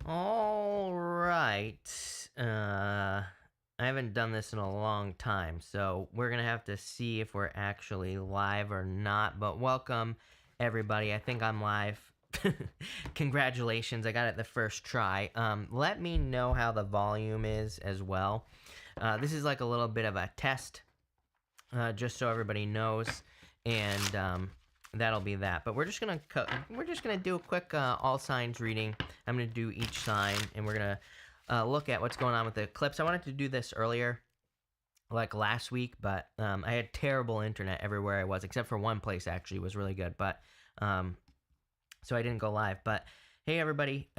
All right. I haven't done this in a long time, so we're going to have to see if we're actually live or not. But welcome, everybody. I think I'm live. Congratulations. I got it the first try. Let me know how the volume is as well. This is like a little bit of a test, just so everybody knows. And that'll be that. But we're just gonna do a quick all signs reading. I'm gonna do each sign, and we're gonna look at what's going on with the eclipse. I wanted to do this earlier, like last week, but I had terrible internet everywhere I was, except for one place actually was really good. But so I didn't go live. But hey, everybody,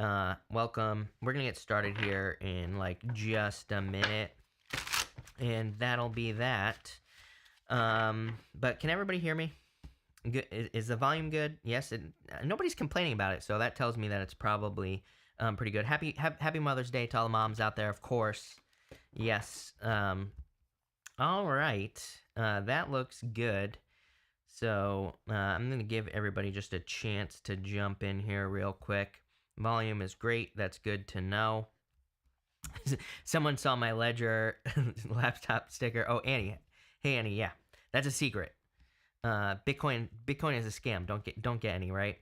welcome. We're gonna get started here in like just a minute, and that'll be that. But can everybody hear me? Good. Is the volume good? Yes. Nobody's complaining about it, so that tells me that it's probably pretty good. Happy Mother's Day to all the moms out there, of course. Yes. All right. That looks good. So I'm gonna give everybody just a chance to jump in here real quick. Volume is great. That's good to know. Someone saw my Ledger laptop sticker. Oh, Annie. Hey, Annie. Yeah, that's a secret. Bitcoin is a scam. Don't get any, right?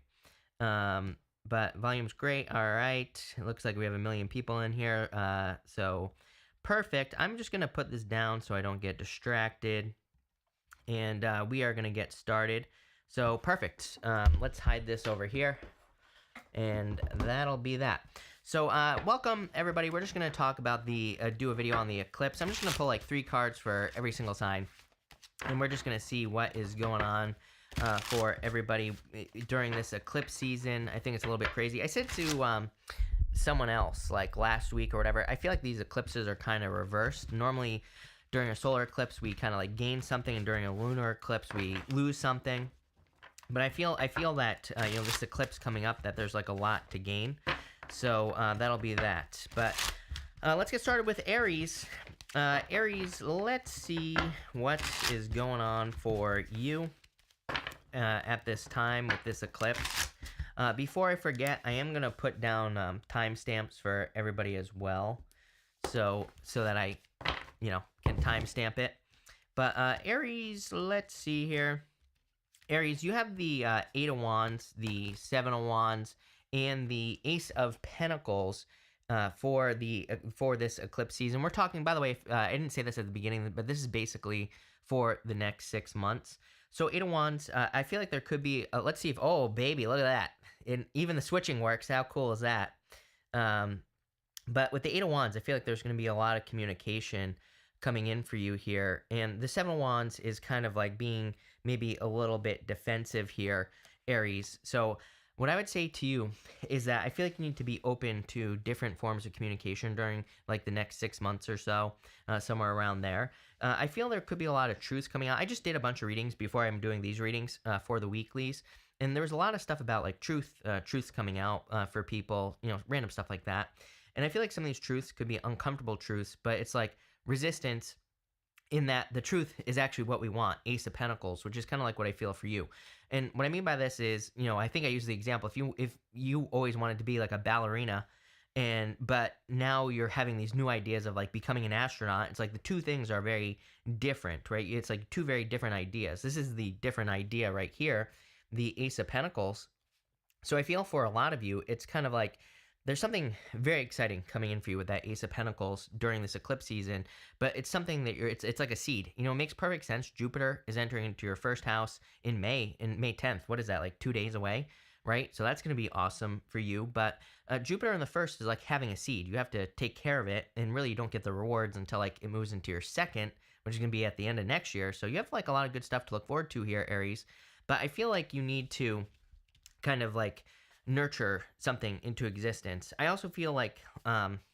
But volume's great. All right. It looks like we have 1 million people in here. So perfect. I'm just gonna put this down so I don't get distracted. And we are gonna get started. So perfect. Let's hide this over here. And that'll be that. So welcome everybody. We're just gonna talk about do a video on the eclipse. I'm just gonna pull like 3 cards for every single sign. And we're just going to see what is going on for everybody during this eclipse season. I think it's a little bit crazy. I said to someone else, like last week or whatever, I feel like these eclipses are kind of reversed. Normally, during a solar eclipse, we kind of like gain something, and during a lunar eclipse, we lose something. But I feel that, this eclipse coming up, that there's like a lot to gain. So that'll be that. But let's get started with Aries. Aries, let's see what is going on for you at this time with this eclipse. Before I forget, I am going to put down timestamps for everybody as well, so that I, can timestamp it. But Aries, let's see here. Aries, you have the 8 of Wands, the 7 of Wands, and the Ace of Pentacles for this eclipse season. We're talking, by the way, I didn't say this at the beginning, but this is basically for the next 6 months. So 8 of Wands, I feel like there could be, let's see if, oh baby, look at that. And even the switching works. How cool is that? But with the 8 of Wands, I feel like there's going to be a lot of communication coming in for you here. And the 7 of Wands is kind of like being maybe a little bit defensive here, Aries. So what I would say to you is that I feel like you need to be open to different forms of communication during like the next 6 months or so, somewhere around there. I feel there could be a lot of truths coming out. I just did a bunch of readings before I'm doing these readings for the weeklies. And there was a lot of stuff about like truths coming out for people, random stuff like that. And I feel like some of these truths could be uncomfortable truths, but it's like resistance in that the truth is actually what we want. Ace of Pentacles, which is kind of like what I feel for you. And what I mean by this is, I think I use the example, if you always wanted to be like a ballerina, but now you're having these new ideas of like becoming an astronaut, it's like the two things are very different, right? It's like 2 very different ideas. This is the different idea right here, the Ace of Pentacles. So I feel for a lot of you, it's kind of like there's something very exciting coming in for you with that Ace of Pentacles during this eclipse season, but it's something that it's like a seed. It makes perfect sense. Jupiter is entering into your first house in May 10th. What is that, like 2 days away, right? So that's going to be awesome for you. But Jupiter in the first is like having a seed. You have to take care of it, and really you don't get the rewards until like it moves into your second, which is going to be at the end of next year. So you have like a lot of good stuff to look forward to here, Aries. But I feel like you need to kind of like nurture something into existence. I also feel like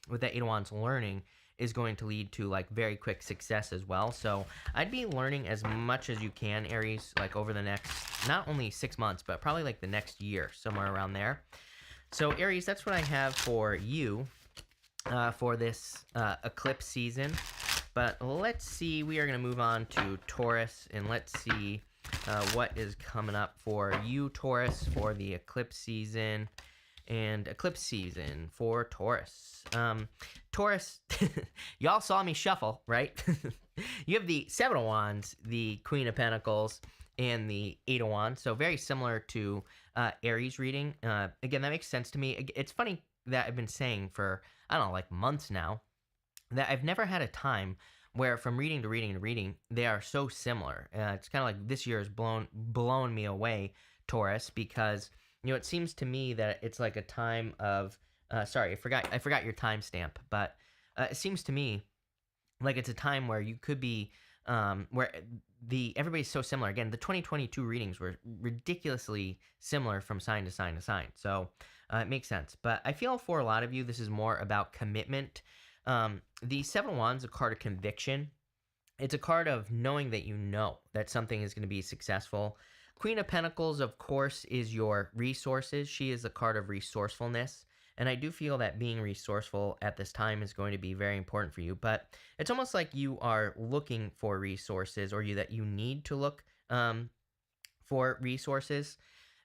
with that 8 of Wands, learning is going to lead to like very quick success as well. So I'd be learning as much as you can, Aries, like over the next, not only 6 months, but probably like the next year, somewhere around there. So Aries, that's what I have for you for this eclipse season. But let's see, we are going to move on to Taurus, and let's see what is coming up for you, Taurus, for the eclipse season. and eclipse season for Taurus. Taurus, y'all saw me shuffle, right? You have the Seven of Wands, the Queen of Pentacles, and the Eight of Wands. So very similar to Aries reading. Again, that makes sense to me. It's funny that I've been saying for, I don't know, like months now, that I've never had a time where from reading to reading to reading, they are so similar. It's kind of like this year has blown me away, Taurus, because it seems to me that it's like a time of sorry, I forgot your timestamp, but it seems to me like it's a time where you could be where everybody's so similar. Again, the 2022 readings were ridiculously similar from sign to sign to sign, so it makes sense. But I feel for a lot of you, this is more about commitment. The Seven of Wands is a card of conviction. It's a card of knowing that you know that something is going to be successful. Queen of Pentacles, of course, is your resources. She is a card of resourcefulness. And I do feel that being resourceful at this time is going to be very important for you. But it's almost like you are looking for resources, or that you need to look for resources,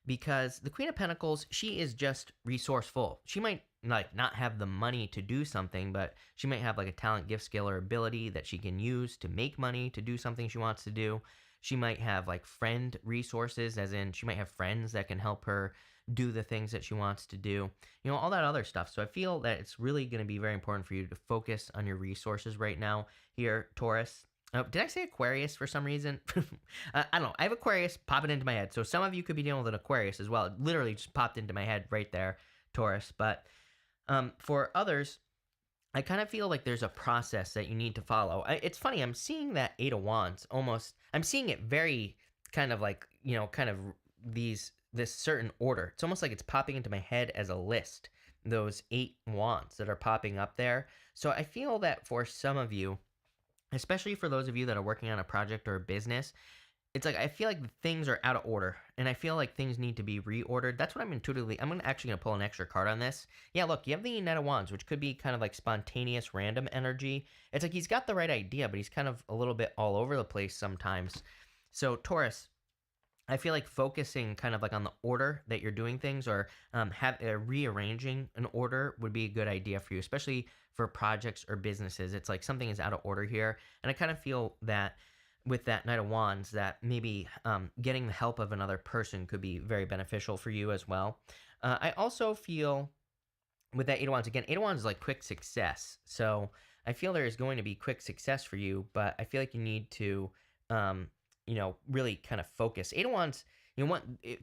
because the Queen of Pentacles, she is just resourceful. She might like not have the money to do something, but she might have like a talent, gift, skill, or ability that she can use to make money to do something she wants to do. She might have like friend resources, as in she might have friends that can help her do the things that she wants to do, all that other stuff. So I feel that it's really going to be very important for you to focus on your resources right now here, Taurus. Oh, did I say Aquarius for some reason? I don't know. I have Aquarius popping into my head. So some of you could be dealing with an Aquarius as well. It literally just popped into my head right there, Taurus. But for others, I kind of feel like there's a process that you need to follow. It's funny. I'm seeing that Eight of Wands almost. I'm seeing it very kind of like, kind of this certain order. It's almost like it's popping into my head as a list. Those 8 wands that are popping up there. So I feel that for some of you, especially for those of you that are working on a project or a business, it's like I feel like things are out of order, and I feel like things need to be reordered. That's what I'm intuitively. I'm actually gonna pull an extra card on this. Yeah, look, you have the Knight of Wands, which could be kind of like spontaneous, random energy. It's like he's got the right idea, but he's kind of a little bit all over the place sometimes. So Taurus, I feel like focusing kind of like on the order that you're doing things, or rearranging an order would be a good idea for you, especially for projects or businesses. It's like something is out of order here, and I kind of feel that with that Knight of Wands, that maybe getting the help of another person could be very beneficial for you as well. I also feel with that Eight of Wands, again, Eight of Wands is like quick success. So I feel there is going to be quick success for you, but I feel like you need to, really kind of focus. Eight of Wands,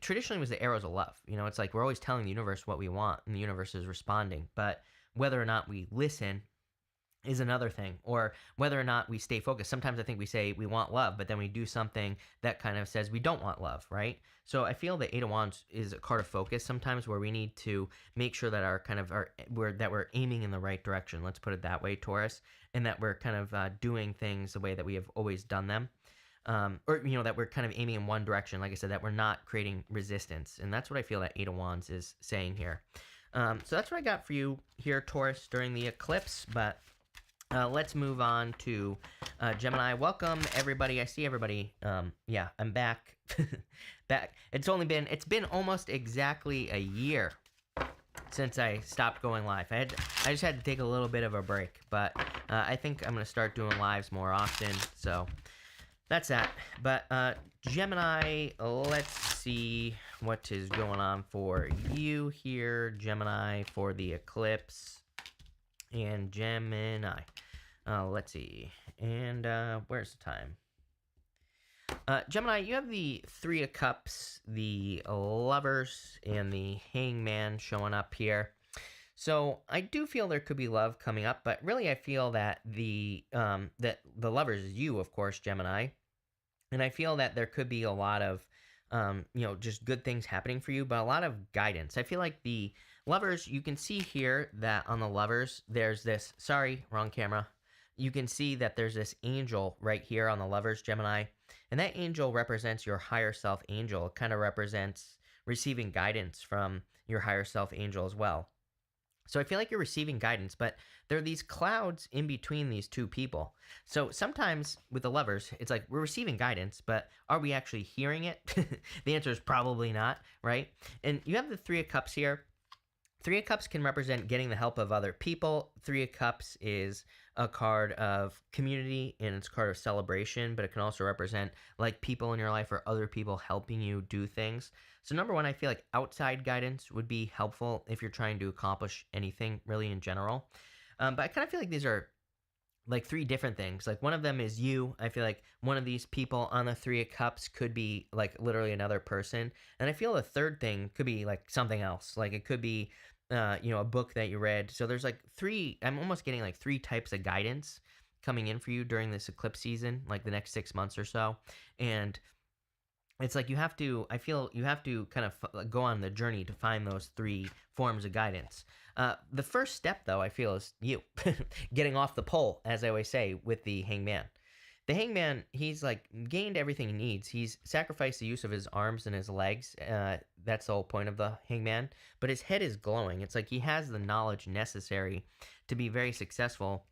traditionally was the arrows of love. It's like we're always telling the universe what we want, and the universe is responding. But whether or not we listen is another thing, or whether or not we stay focused. Sometimes I think we say we want love, but then we do something that kind of says we don't want love, right? So I feel that Eight of Wands is a card of focus sometimes, where we need to make sure that we're aiming in the right direction. Let's put it that way, Taurus, and that we're kind of doing things the way that we have always done them. Or that we're kind of aiming in one direction. Like I said, that we're not creating resistance, and that's what I feel that Eight of Wands is saying here. So that's what I got for you here, Taurus, during the eclipse. But let's move on to Gemini. Welcome, everybody. I see everybody. Yeah, I'm back. Back. It's been almost exactly a year since I stopped going live. I just had to take a little bit of a break, but I think I'm gonna start doing lives more often. So that's that. But Gemini, let's see what is going on for you here, Gemini, for the eclipse. And Gemini. Let's see. And where's the time? Gemini, you have the Three of Cups, the Lovers, and the Hangman showing up here. So I do feel there could be love coming up, but really I feel that the Lovers is you, of course, Gemini. And I feel that there could be a lot of, just good things happening for you, but a lot of guidance. I feel like the Lovers, you can see here that on the Lovers, there's this, sorry, wrong camera. You can see that there's this angel right here on the Lovers, Gemini. And that angel represents your higher self angel. It kind of represents receiving guidance from your higher self angel as well. So I feel like you're receiving guidance, but there are these clouds in between these two people. So sometimes with the Lovers, it's like we're receiving guidance, but are we actually hearing it? The answer is probably not, right? And you have the Three of Cups here. Three of Cups can represent getting the help of other people. Three of Cups is a card of community and it's a card of celebration, but it can also represent like people in your life or other people helping you do things. So number one, I feel like outside guidance would be helpful if you're trying to accomplish anything really in general. But I kind of feel like these are like three different things. Like one of them is you. I feel like one of these people on the Three of Cups could be like literally another person. And I feel the third thing could be like something else. Like it could be, a book that you read. So there's like three, I'm almost getting like three types of guidance coming in for you during this eclipse season, like the next 6 months or so. And it's like I feel you have to kind of go on the journey to find those three forms of guidance. The first step, though, I feel is you getting off the pole, as I always say, with the Hangman. The Hangman, he's like gained everything he needs. He's sacrificed the use of his arms and his legs. That's the whole point of the Hangman. But his head is glowing. It's like he has the knowledge necessary to be very successful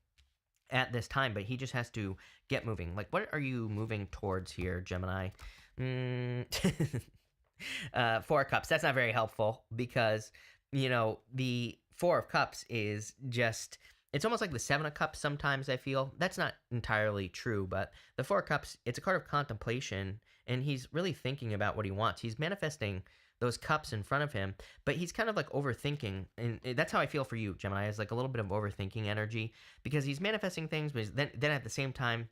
at this time, but he just has to get moving. Like, what are you moving towards here, Gemini? Four of Cups. That's not very helpful because, the Four of Cups is just, it's almost like the Seven of Cups sometimes, I feel. That's not entirely true, but the Four of Cups, it's a card of contemplation, and he's really thinking about what he wants. He's manifesting those cups in front of him, but he's kind of like overthinking, and that's how I feel for you, Gemini, is like a little bit of overthinking energy, because he's manifesting things, but then at the same time,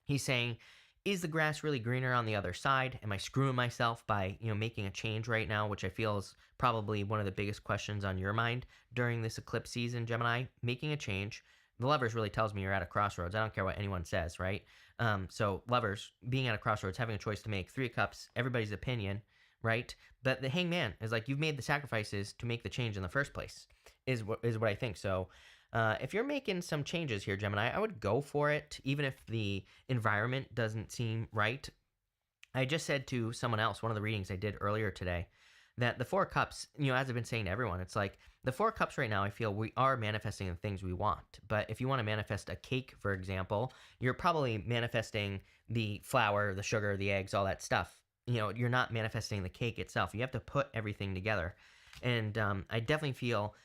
he's saying, is the grass really greener on the other side? Am I screwing myself by, making a change right now, which I feel is probably one of the biggest questions on your mind during this eclipse season, Gemini? Making a change. The Lovers really tells me you're at a crossroads. I don't care what anyone says, right? So Lovers, being at a crossroads, having a choice to make. Three of Cups, everybody's opinion, right? But the Hangman is like, you've made the sacrifices to make the change in the first place, is what I think. So if you're making some changes here, Gemini, I would go for it, even if the environment doesn't seem right. I just said to someone else, one of the readings I did earlier today, that the Four of Cups, as I've been saying to everyone, it's like the Four of Cups right now, I feel we are manifesting the things we want. But if you want to manifest a cake, for example, you're probably manifesting the flour, the sugar, the eggs, all that stuff. You're not manifesting the cake itself. You have to put everything together. And I definitely feel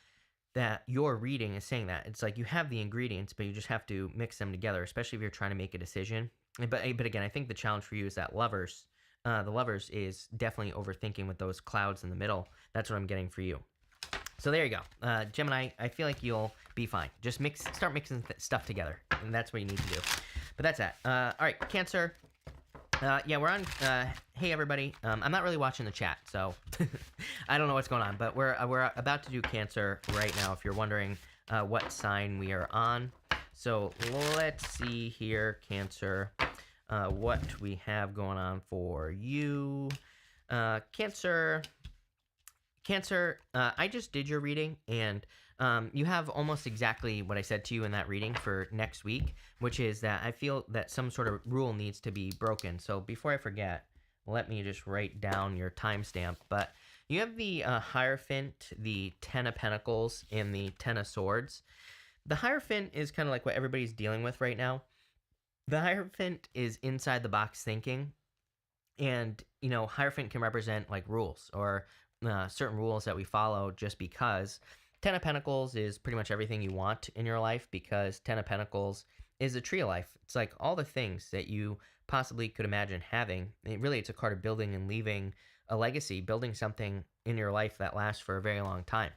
that your reading is saying that. It's like you have the ingredients, but you just have to mix them together, especially if you're trying to make a decision. But again, I think the challenge for you is that Lovers, the Lovers is definitely overthinking with those clouds in the middle. That's what I'm getting for you. So there you go. Gemini, I feel like you'll be fine. Just start mixing stuff together, and that's what you need to do. But that's that. All right, Cancer. Yeah, we're on. Hey, everybody. I'm not really watching the chat, so I don't know what's going on. But we're about to do Cancer right now. If you're wondering what sign we are on, so let's see here, Cancer. What we have going on for you, Cancer. Cancer. I just did your reading, and you have almost exactly what I said to you in that reading for next week, which is that I feel that some sort of rule needs to be broken. So before I forget, let me just write down your timestamp. But you have the Hierophant, the Ten of Pentacles, and the Ten of Swords. The Hierophant is kind of like what everybody's dealing with right now. The Hierophant is inside the box thinking, and, Hierophant can represent like rules or certain rules that we follow just because. Ten of Pentacles is pretty much everything you want in your life because Ten of Pentacles is a tree of life. It's like all the things that you possibly could imagine having. It's a card of building and leaving a legacy, building something in your life that lasts for a very long time.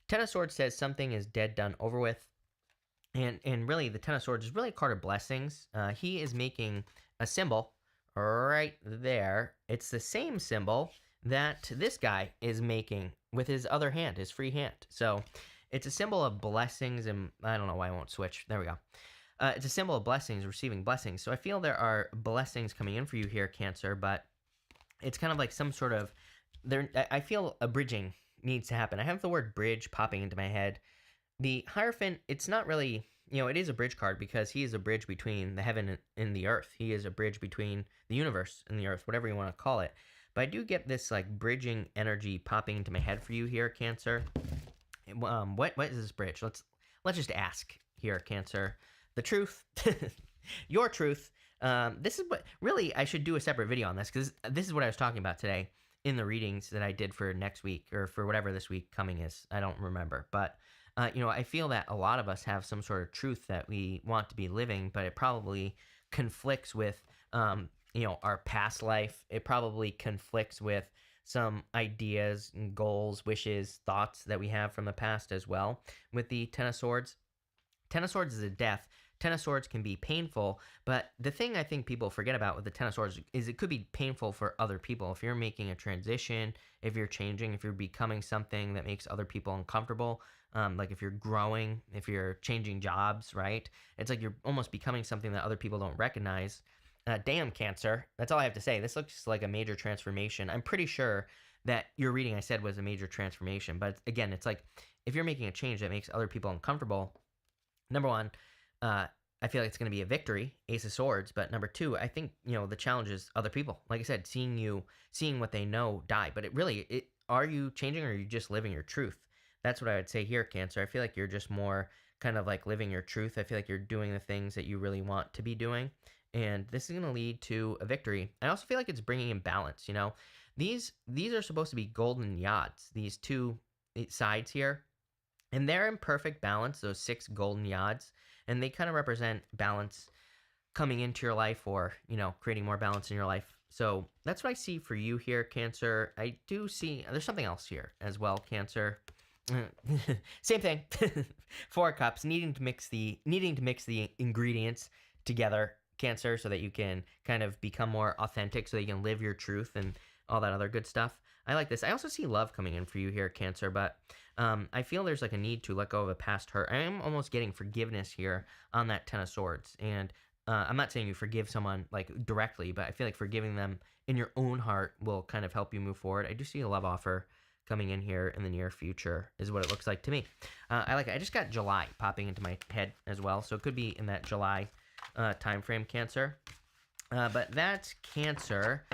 Ten of Swords says something is dead, done, over with. And really, the Ten of Swords is really a card of blessings. He is making a symbol right there. It's the same symbol that this guy is making with his other hand, his free hand. So it's a symbol of blessings, and I don't know why I won't switch. There we go. It's a symbol of blessings, receiving blessings. So I feel there are blessings coming in for you here, Cancer, but it's kind of like some sort of, I feel a bridging needs to happen. I have the word bridge popping into my head. The Hierophant, it's not really, it is a bridge card because he is a bridge between the heaven and the earth. He is a bridge between the universe and the earth, whatever you want to call it. But I do get this like bridging energy popping into my head for you here, Cancer. What is this bridge? Let's just ask here, Cancer. The truth, your truth. This is what really I should do a separate video on this because this is what I was talking about today. in the readings that I did for next week or for whatever this week coming is. I don't remember. But, I feel that a lot of us have some sort of truth that we want to be living, but it probably conflicts with, our past life. It probably conflicts with some ideas and goals, wishes, thoughts that we have from the past as well with the Ten of Swords. Ten of Swords is a death. Ten of Swords can be painful, but the thing I think people forget about with the Ten of Swords is it could be painful for other people. If you're making a transition, if you're changing, if you're becoming something that makes other people uncomfortable, like if you're growing, if you're changing jobs, right? It's like you're almost becoming something that other people don't recognize. Damn, Cancer. That's all I have to say. This looks like a major transformation. I'm pretty sure that your reading I said was a major transformation, but again, it's like if you're making a change that makes other people uncomfortable, number one, I feel like it's going to be a victory, Ace of Swords. But number two, I think, the challenge is other people. Like I said, seeing what they know die. But are you changing or are you just living your truth? That's what I would say here, Cancer. I feel like you're just more kind of like living your truth. I feel like you're doing the things that you really want to be doing. And this is going to lead to a victory. I also feel like it's bringing in balance. These are supposed to be golden yachts, these two sides here. And they're in perfect balance, those 6 golden yachts. And they kind of represent balance coming into your life or, creating more balance in your life. So that's what I see for you here, Cancer. I do see, there's something else here as well, Cancer. Same thing. 4 cups, needing to mix the ingredients together, Cancer, so that you can kind of become more authentic, so that you can live your truth and all that other good stuff. I like this. I also see love coming in for you here, Cancer, but I feel there's like a need to let go of a past hurt. I am almost getting forgiveness here on that Ten of Swords. And I'm not saying you forgive someone like directly, but I feel like forgiving them in your own heart will kind of help you move forward. I do see a love offer coming in here in the near future is what it looks like to me. I like it. I just got July popping into my head as well. So it could be in that July time frame, Cancer. But that's Cancer.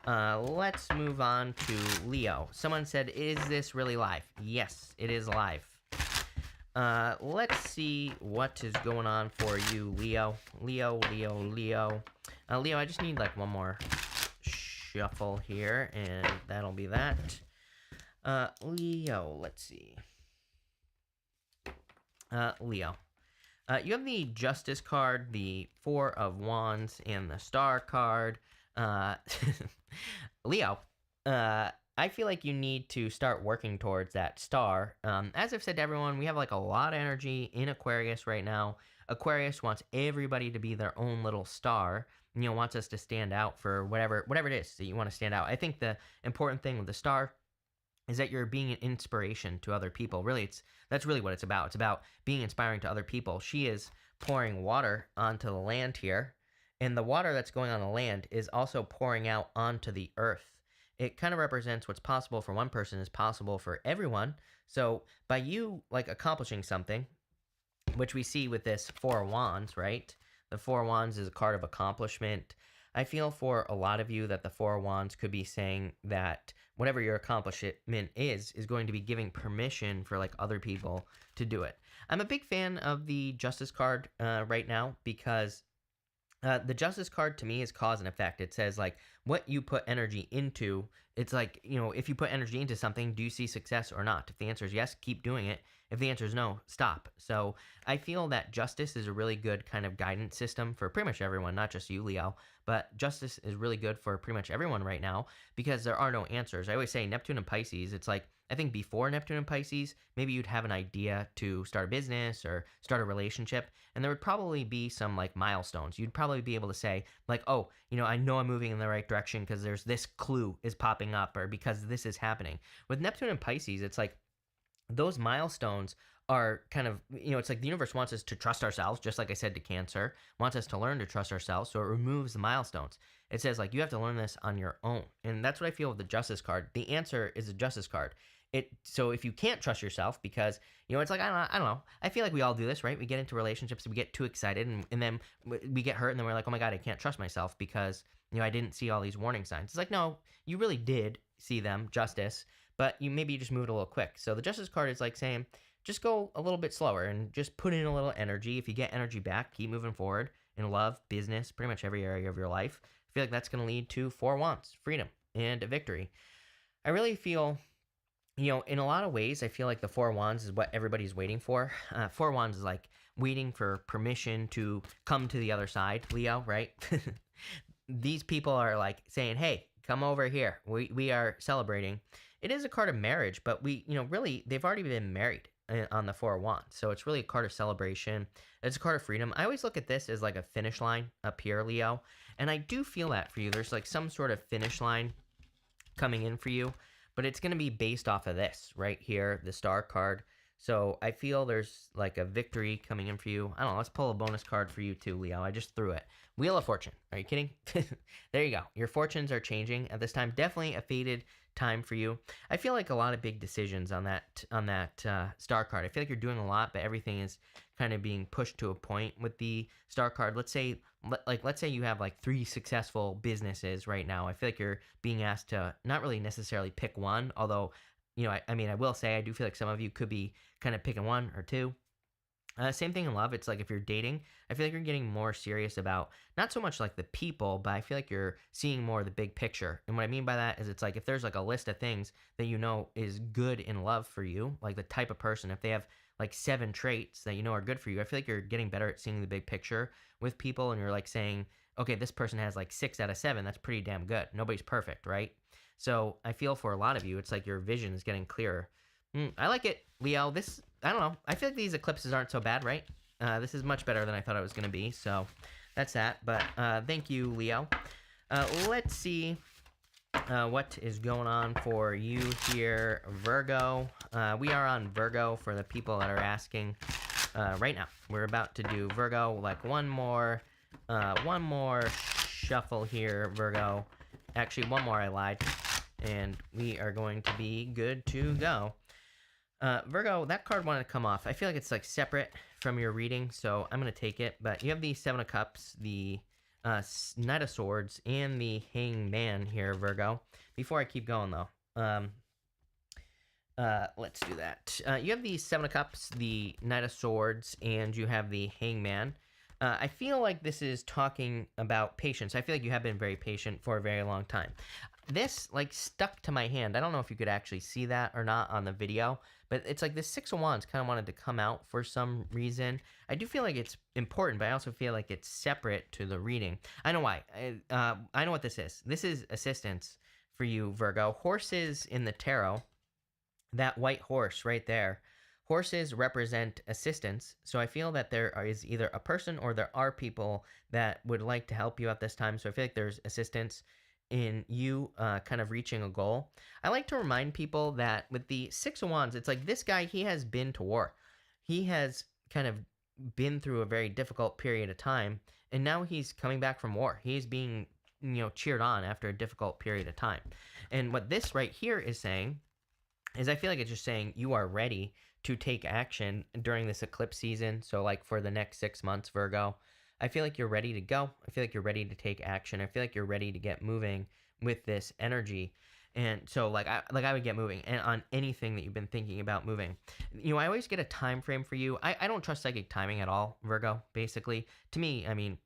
Let's move on to Leo. Someone said, is this really live? Yes, it is live. Let's see what is going on for you, Leo. Leo, I just need like one more shuffle here, and that'll be that. Leo, let's see. Leo. You have the Justice card, the 4 of Wands, and the Star card. Leo, I feel like you need to start working towards that star. As I've said to everyone, we have like a lot of energy in Aquarius right now. Aquarius wants everybody to be their own little star. Wants us to stand out for whatever it is that you want to stand out. I think the important thing with the star is that you're being an inspiration to other people. Really, that's really what it's about. It's about being inspiring to other people. She is pouring water onto the land here, and the water that's going on the land is also pouring out onto the earth. It kind of represents what's possible for one person is possible for everyone. So by you like accomplishing something, which we see with this 4 of Wands, right? The 4 of Wands is a card of accomplishment. I feel for a lot of you that the 4 of Wands could be saying that whatever your accomplishment is going to be giving permission for like other people to do it. I'm a big fan of the Justice card right now because the Justice card to me is cause and effect. It says like what you put energy into. It's like, if you put energy into something, do you see success or not? If the answer is yes, keep doing it. If the answer is no, stop. So I feel that Justice is a really good kind of guidance system for pretty much everyone, not just you, Leo, but Justice is really good for pretty much everyone right now because there are no answers. I always say Neptune and Pisces, it's like, I think before Neptune and Pisces, maybe you'd have an idea to start a business or start a relationship, and there would probably be some like milestones. You'd probably be able to say like, oh, I know I'm moving in the right direction because there's this clue is popping up or because this is happening. With Neptune and Pisces, it's like those milestones are kind of, it's like the universe wants us to trust ourselves, just like I said to Cancer, wants us to learn to trust ourselves, so it removes the milestones. It says, like, you have to learn this on your own, and that's what I feel with the Justice card. The answer is a Justice card. So if you can't trust yourself because, it's like, I don't know. I feel like we all do this, right? We get into relationships, we get too excited, and then we get hurt, and then we're like, oh my God, I can't trust myself because, I didn't see all these warning signs. It's like, no, you really did see them, Justice, but maybe you just moved a little quick. So the Justice card is like saying, just go a little bit slower and just put in a little energy. If you get energy back, keep moving forward in love, business, pretty much every area of your life. I feel like that's going to lead to 4 Wands, freedom, and a victory. I really feel, in a lot of ways, I feel like the Four of Wands is what everybody's waiting for. Four of Wands is like waiting for permission to come to the other side, Leo, right? These people are like saying, hey, come over here. We are celebrating. It is a card of marriage, but really, they've already been married on the Four of Wands. So it's really a card of celebration. It's a card of freedom. I always look at this as like a finish line up here, Leo. And I do feel that for you. There's like some sort of finish line coming in for you, but it's going to be based off of this right here, the star card. So I feel there's like a victory coming in for you. I don't know. Let's pull a bonus card for you too, Leo. I just threw it. Wheel of Fortune. Are you kidding? There you go. Your fortunes are changing at this time. Definitely a faded time for you. I feel like a lot of big decisions on that star card. I feel like you're doing a lot, but everything is kind of being pushed to a point with the star card. Let's say you have like 3 successful businesses right now. I feel like you're being asked to not really necessarily pick one, although I will say I do feel like some of you could be kind of picking 1 or 2. Same thing in love. It's like if you're dating, I feel like you're getting more serious about not so much like the people, but I feel like you're seeing more of the big picture. And what I mean by that is it's like if there's like a list of things that is good in love for you, like the type of person, if they have like 7 traits that are good for you, I feel like you're getting better at seeing the big picture with people, and you're like saying, okay, this person has like 6 out of 7. That's pretty damn good. Nobody's perfect, right? So I feel for a lot of you, it's like your vision is getting clearer. I like it, Leo. I don't know. I feel like these eclipses aren't so bad, right? This is much better than I thought it was going to be. So that's that. But thank you, Leo. Let's see what is going on for you here, Virgo. We are on Virgo for the people that are asking right now. We're about to do Virgo, like one more shuffle here, Virgo. Actually, one more, I lied. And we are going to be good to go. Virgo, that card wanted to come off. I feel like it's like separate from your reading, so I'm going to take it. But you have the 7 of Cups, the Knight of Swords, and the Hangman here, Virgo. Before I keep going, though, let's do that. You have the 7 of Cups, the Knight of Swords, and you have the Hangman. I feel like this is talking about patience. I feel like you have been very patient for a very long time. This like stuck to my hand. I don't know if you could actually see that or not on the video, but it's like this 6 of Wands kind of wanted to come out for some reason. I do feel like it's important, but I also feel like it's separate to the reading. I know why. I know what this is. This is assistance for you, Virgo. Horses in the tarot, that white horse right there. Horses represent assistance, so I feel that there is either a person or there are people that would like to help you at this time. So I feel like there's assistance in you kind of reaching a goal. I like to remind people that with the 6 of Wands, it's like this guy, he has been to war. He has kind of been through a very difficult period of time, and now he's coming back from war. He's being, cheered on after a difficult period of time. And what this right here is saying is I feel like it's just saying you are ready to take action during this eclipse season. So like for the next 6 months, Virgo, I feel like you're ready to go. I feel like you're ready to take action. I feel like you're ready to get moving with this energy. And so I would get moving and on anything that you've been thinking about moving. I always get a time frame for you. I don't trust psychic timing at all, Virgo, basically. To me, I mean,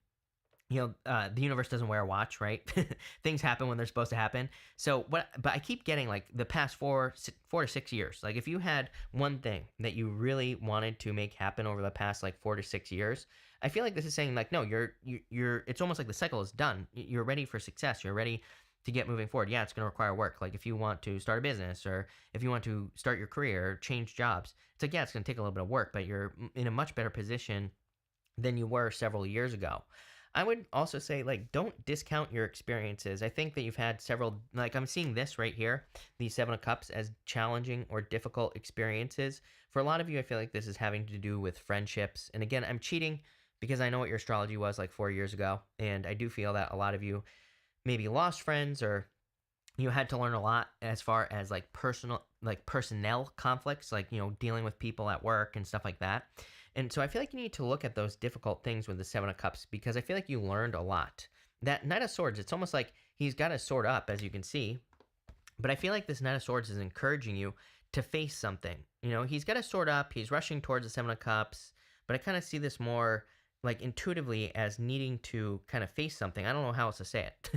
the universe doesn't wear a watch, right? Things happen when they're supposed to happen. But I keep getting like the past 4 to 6 years. Like if you had one thing that you really wanted to make happen over the past like 4 to 6 years, I feel like this is saying like, no, you're, it's almost like the cycle is done. You're ready for success. You're ready to get moving forward. Yeah, it's going to require work. Like if you want to start a business or if you want to start your career or change jobs, it's like, yeah, it's going to take a little bit of work, but you're in a much better position than you were several years ago. I would also say, like, don't discount your experiences. I think that you've had several, like, I'm seeing this right here, the 7 of Cups, as challenging or difficult experiences. For a lot of you, I feel like this is having to do with friendships. And again, I'm cheating because I know what your astrology was like 4 years ago. And I do feel that a lot of you maybe lost friends or you had to learn a lot as far as like personnel conflicts, like, dealing with people at work and stuff like that. And so I feel like you need to look at those difficult things with the 7 of Cups because I feel like you learned a lot. That Knight of Swords, it's almost like he's got his sword up, as you can see. But I feel like this Knight of Swords is encouraging you to face something. He's got his sword up. He's rushing towards the 7 of Cups. But I kind of see this more like intuitively as needing to kind of face something. I don't know how else to say it.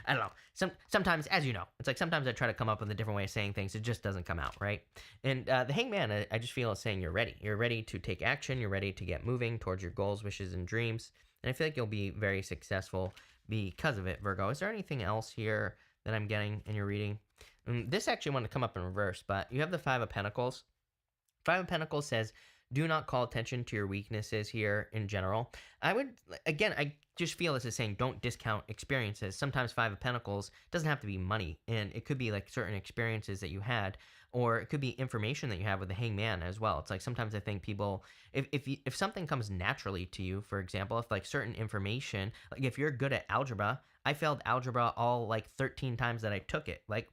I don't know. Sometimes, as you know, it's like sometimes I try to come up with a different way of saying things. It just doesn't come out, right? And the Hangman, I just feel is saying you're ready. You're ready to take action. You're ready to get moving towards your goals, wishes, and dreams. And I feel like you'll be very successful because of it, Virgo. Is there anything else here that I'm getting in your reading? This actually wanted to come up in reverse, but you have the Five of Pentacles. Five of Pentacles says, do not call attention to your weaknesses here in general. I just feel this is saying don't discount experiences. Sometimes Five of Pentacles doesn't have to be money, and it could be like certain experiences that you had, or it could be information that you have with the Hangman as well. It's like sometimes I think people, if something comes naturally to you, for example, if like certain information, like if you're good at algebra, I failed algebra all like 13 times that I took it. Like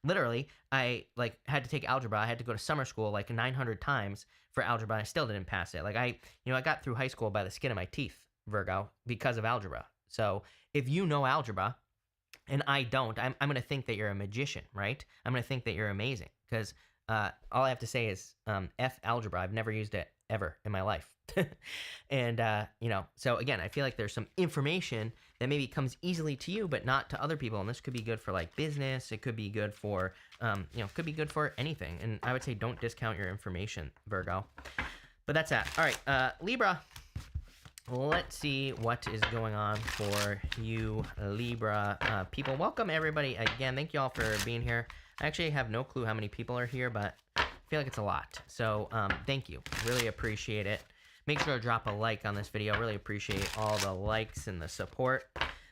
literally, I like had to take algebra. I had to go to summer school like 900 times for algebra. I still didn't pass it. Like I got through high school by the skin of my teeth, Virgo, because of algebra. So if you know algebra and I don't, I'm going to think that you're a magician, right? I'm going to think that you're amazing because all I have to say is F algebra. I've never used it ever in my life. And, so again, I feel like there's some information that maybe comes easily to you, but not to other people. And this could be good for like business. It could be good for, could be good for anything. And I would say don't discount your information, Virgo. But that's that. All right, Libra. Let's see what is going on for you, Libra people. Welcome, everybody. Again, thank you all for being here. I actually have no clue how many people are here, but I feel like it's a lot. So thank you. Really appreciate it. Make sure to drop a like on this video. Really appreciate all the likes and the support.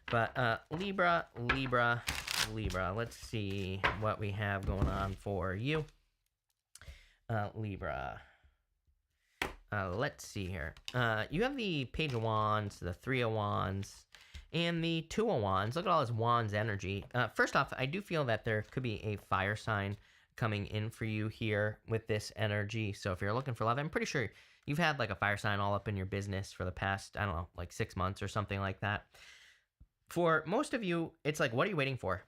But Libra. Let's see what we have going on for you. Libra. Let's see here. You have the Page of Wands, the Three of Wands, and the Two of Wands. Look at all this Wands energy. First off, I do feel that there could be a fire sign coming in for you here with this energy. So if you're looking for love, I'm pretty sure you've had like a fire sign all up in your business for the past, I don't know, like 6 months or something like that. For most of you, it's like, what are you waiting for?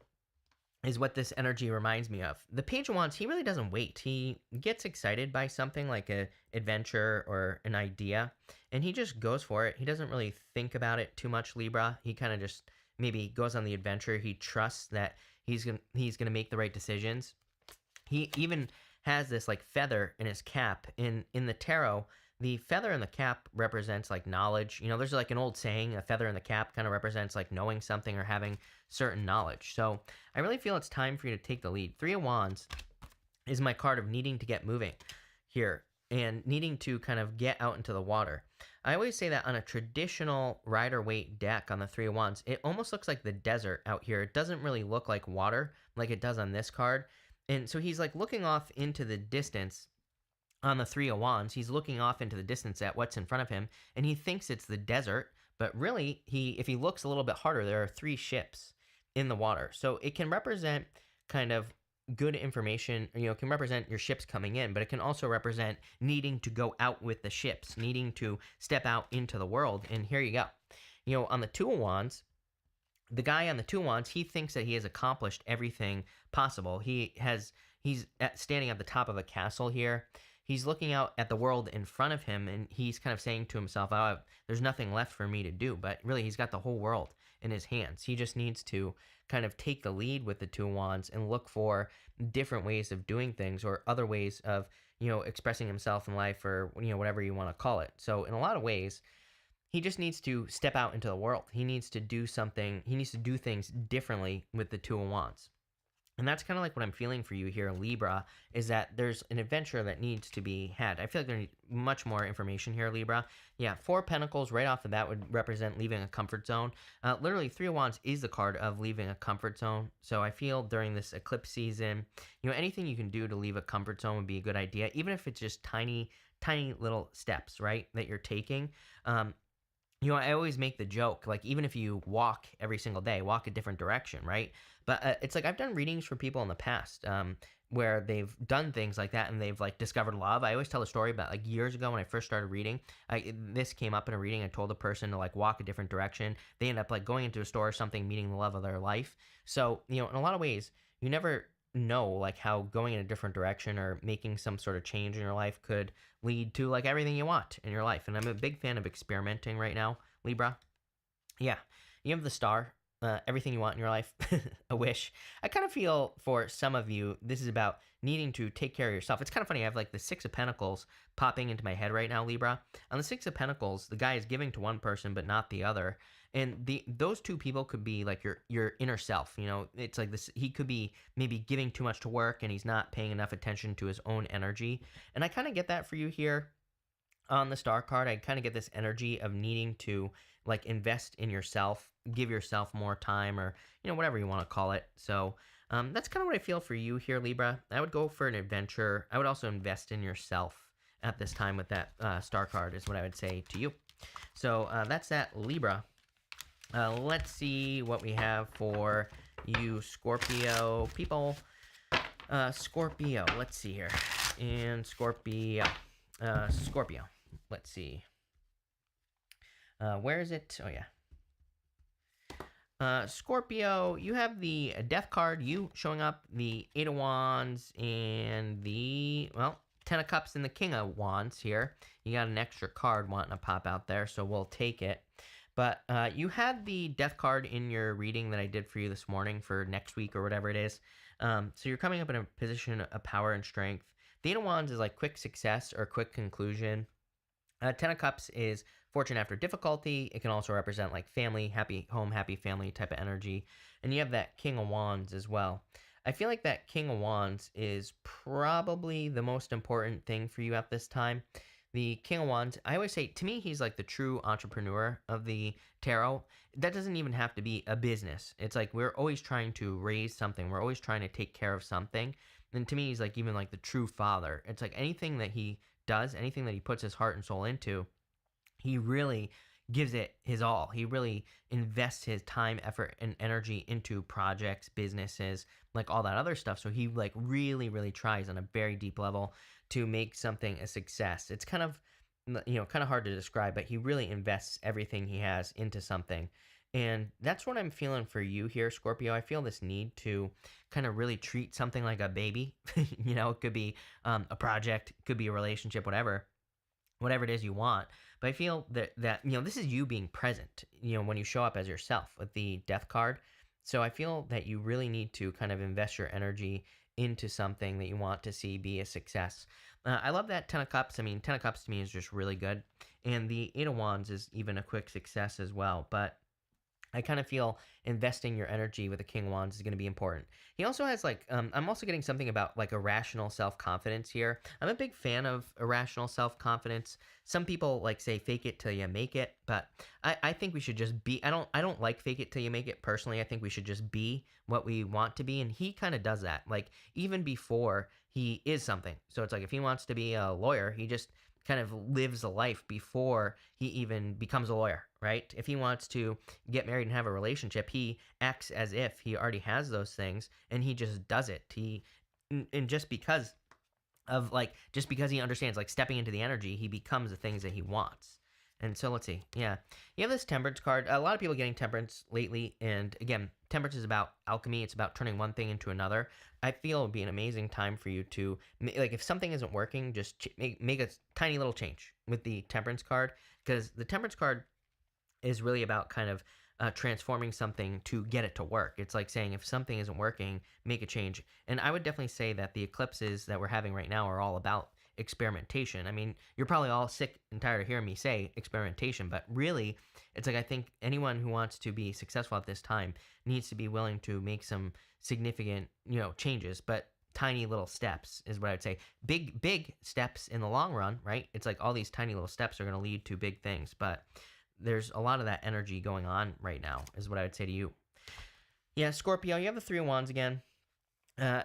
Is what this energy reminds me of. The Page of Wands, he really doesn't wait. He gets excited by something like an adventure or an idea, and he just goes for it. He doesn't really think about it too much, Libra. He kind of just maybe goes on the adventure. He trusts that he's gonna make the right decisions. He even has this like feather in his cap. In the tarot, the feather in the cap represents like knowledge. You know, there's like an old saying, a feather in the cap kind of represents like knowing something or having certain knowledge. So I really feel it's time for you to take the lead. Three of Wands is my card of needing to get moving here and needing to kind of get out into the water. I always say that on a traditional Rider-Waite deck on the Three of Wands, it almost looks like the desert out here. It doesn't really look like water like it does on this card. And so he's like looking off into the distance on the Three of Wands. He's looking off into the distance at what's in front of him, and he thinks it's the desert, but really, if he looks a little bit harder, there are 3 ships in the water. So it can represent kind of good information, can represent your ships coming in, but it can also represent needing to go out with the ships, needing to step out into the world. And here you go. On the Two of Wands, the guy on the Two of Wands, he thinks that he has accomplished everything possible. He's standing at the top of a castle here. He's looking out at the world in front of him, and he's kind of saying to himself, oh, there's nothing left for me to do. But really, he's got the whole world in his hands. He just needs to kind of take the lead with the Two of Wands and look for different ways of doing things or other ways of, expressing himself in life or, whatever you want to call it. So in a lot of ways, he just needs to step out into the world. He needs to do something. He needs to do things differently with the Two of Wands. And that's kind of like what I'm feeling for you here, Libra, is that there's an adventure that needs to be had. I feel like there needs much more information here, Libra. Yeah, 4 of Pentacles right off of that would represent leaving a comfort zone. Literally, 3 of Wands is the card of leaving a comfort zone. So I feel during this eclipse season, anything you can do to leave a comfort zone would be a good idea, even if it's just tiny, tiny little steps, right, that you're taking. I always make the joke, like, even if you walk every single day, walk a different direction, right? But it's like I've done readings for people in the past where they've done things like that and they've, like, discovered love. I always tell a story about, like, years ago when I first started reading. This came up in a reading. I told a person to, like, walk a different direction. They end up, like, going into a store or something, meeting the love of their life. So, in a lot of ways, you never know like how going in a different direction or making some sort of change in your life could lead to like everything you want in your life. And I'm a big fan of experimenting right now, Libra. Yeah, you have the star, everything you want in your life, a wish. I kind of feel for some of you, this is about needing to take care of yourself. It's kind of funny. I have like the Six of Pentacles popping into my head right now, Libra. On the Six of Pentacles, the guy is giving to one person but not the other, and those two people could be like your inner self. You know, it's like this. He could be maybe giving too much to work and he's not paying enough attention to his own energy. And I kind of get that for you here on the star card. I kind of get this energy of needing to like invest in yourself, give yourself more time, or whatever you want to call it. So that's kind of what I feel for you here, Libra. I would go for an adventure. I would also invest in yourself at this time with that star card is what I would say to you. So that's that, Libra. Let's see what we have for you, Scorpio people. Scorpio, let's see here. And Scorpio. Scorpio. Let's see. Where is it? Oh, yeah. Scorpio, you have the Death card, you showing up, the Eight of Wands, and the, well, Ten of Cups and the King of Wands here. You got an extra card wanting to pop out there, so we'll take it. But you had the Death card in your reading that I did for you this morning for next week or whatever it is. So you're coming up in a position of power and strength. The Eight of Wands is like quick success or quick conclusion. Ten of Cups is fortune after difficulty. It can also represent like family, happy home, happy family type of energy. And you have that King of Wands as well. I feel like that King of Wands is probably the most important thing for you at this time. The King of Wands, I always say, to me, he's like the true entrepreneur of the tarot. That doesn't even have to be a business. It's like we're always trying to raise something. We're always trying to take care of something. And to me, he's like even like the true father. It's like anything that he does, anything that he puts his heart and soul into, he really gives it his all. He really invests his time, effort, and energy into projects, businesses, like all that other stuff. So he like really, really tries on a very deep level to make something a success. It's kind of, kind of hard to describe, but he really invests everything he has into something. And that's what I'm feeling for you here, Scorpio. I feel this need to kind of really treat something like a baby. It could be a project, it could be a relationship, whatever it is you want. But I feel that this is you being present, when you show up as yourself with the Death card. So I feel that you really need to kind of invest your energy into something that you want to see be a success. I love that Ten of Cups. I mean, Ten of Cups to me is just really good. And the Eight of Wands is even a quick success as well. But I kind of feel investing your energy with the King of Wands is going to be important. He also has like, I'm also getting something about like irrational self-confidence here. I'm a big fan of irrational self-confidence. Some people like say fake it till you make it, but I think we should just be, I don't like fake it till you make it personally. I think we should just be what we want to be. And he kind of does that, like even before he is something. So it's like if he wants to be a lawyer, he just kind of lives a life before he even becomes a lawyer, right? If he wants to get married and have a relationship, he acts as if he already has those things and he just does it. And just because he understands like stepping into the energy, he becomes the things that he wants. And so let's see. Yeah. You have this Temperance card. A lot of people getting Temperance lately. And again, Temperance is about alchemy. It's about turning one thing into another. I feel it would be an amazing time for you to, like, if something isn't working, just make a tiny little change with the Temperance card. Because the Temperance card is really about kind of transforming something to get it to work. It's like saying if something isn't working, make a change. And I would definitely say that the eclipses that we're having right now are all about experimentation. I mean, you're probably all sick and tired of hearing me say experimentation, but really, it's like I think anyone who wants to be successful at this time needs to be willing to make some significant, changes, but tiny little steps is what I would say. Big steps in the long run, right? It's like all these tiny little steps are going to lead to big things, but there's a lot of that energy going on right now is what I would say to you. Yeah, Scorpio, you have the Three of Wands again.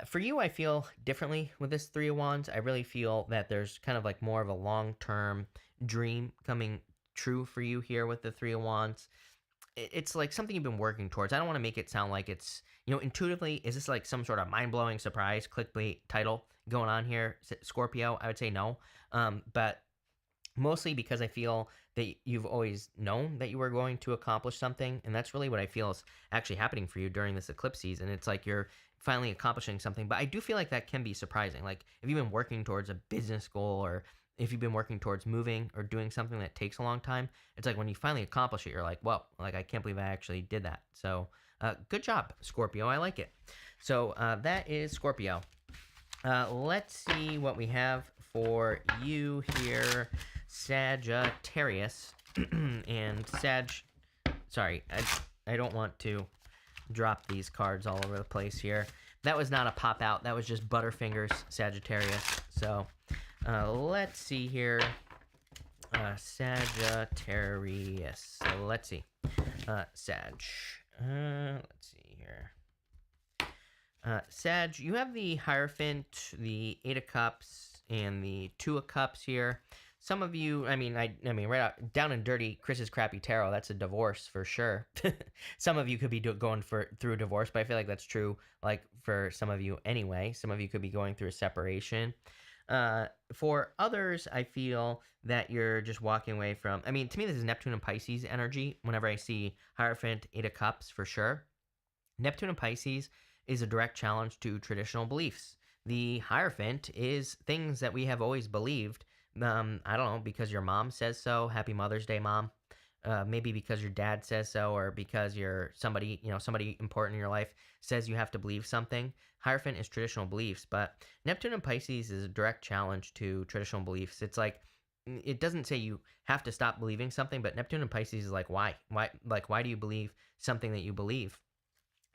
For you, I feel differently with this Three of Wands. I really feel that there's kind of like more of a long-term dream coming true for you here with the Three of Wands. It's like something you've been working towards. I don't want to make it sound like it's, intuitively, is this like some sort of mind-blowing surprise clickbait title going on here, Scorpio? I would say no. But mostly because I feel that you've always known that you were going to accomplish something, and that's really what I feel is actually happening for you during this eclipse season. It's like you're finally accomplishing something. But I do feel like that can be surprising. Like if you've been working towards a business goal, or if you've been working towards moving or doing something that takes a long time, it's like when you finally accomplish it, you're like, well, like I can't believe I actually did that. So good job, Scorpio. I like it. So that is Scorpio. Let's see what we have for you here, Sagittarius. And sorry, I don't want to drop these cards all over the place here. That was not a pop out. That was just Butterfingers, Sagittarius. So let's see here. Sagittarius. So let's see. Sag. Let's see here. Sag, you have the Hierophant, the Eight of Cups, and the Two of Cups here. Some of you, I mean, right out, down and dirty, Chris's crappy tarot, that's a divorce for sure. Some of you could be going through a divorce, but I feel like that's true, like, for some of you anyway. Some of you could be going through a separation. For others, I feel that you're just walking away from, I mean, to me, this is Neptune and Pisces energy. Whenever I see Hierophant, Eight of Cups, for sure. Neptune and Pisces is a direct challenge to traditional beliefs. The Hierophant is things that we have always believed. I don't know, because your mom says so. Happy Mother's Day, Mom. Maybe because your dad says so, or because you're somebody important in your life says you have to believe something. Hierophant is traditional beliefs, but Neptune and Pisces is a direct challenge to traditional beliefs. It's like, it doesn't say you have to stop believing something, but Neptune and Pisces is like, why? Why do you believe something that you believe?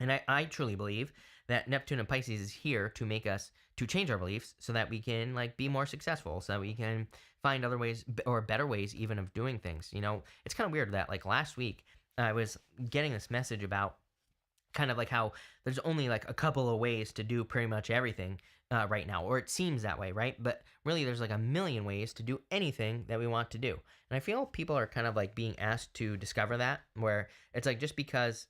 And I truly believe that Neptune and Pisces is here to make us, to change our beliefs so that we can like be more successful, so that we can find other ways or better ways even of doing things. You know, it's kind of weird that like last week I was getting this message about kind of like how there's only like a couple of ways to do pretty much everything right now, or it seems that way, right? But really there's like a million ways to do anything that we want to do. And I feel people are kind of like being asked to discover that, where it's like just because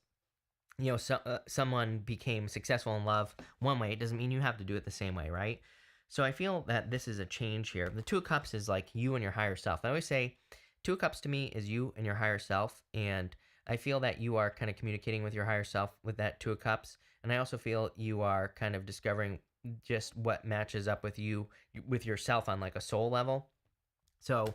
someone became successful in love one way, it doesn't mean you have to do it the same way, right? So I feel that this is a change here. The Two of Cups is like you and your higher self. I always say Two of Cups to me is you and your higher self, and I feel that you are kind of communicating with your higher self with that Two of Cups, and I also feel you are kind of discovering just what matches up with you, with yourself on like a soul level. So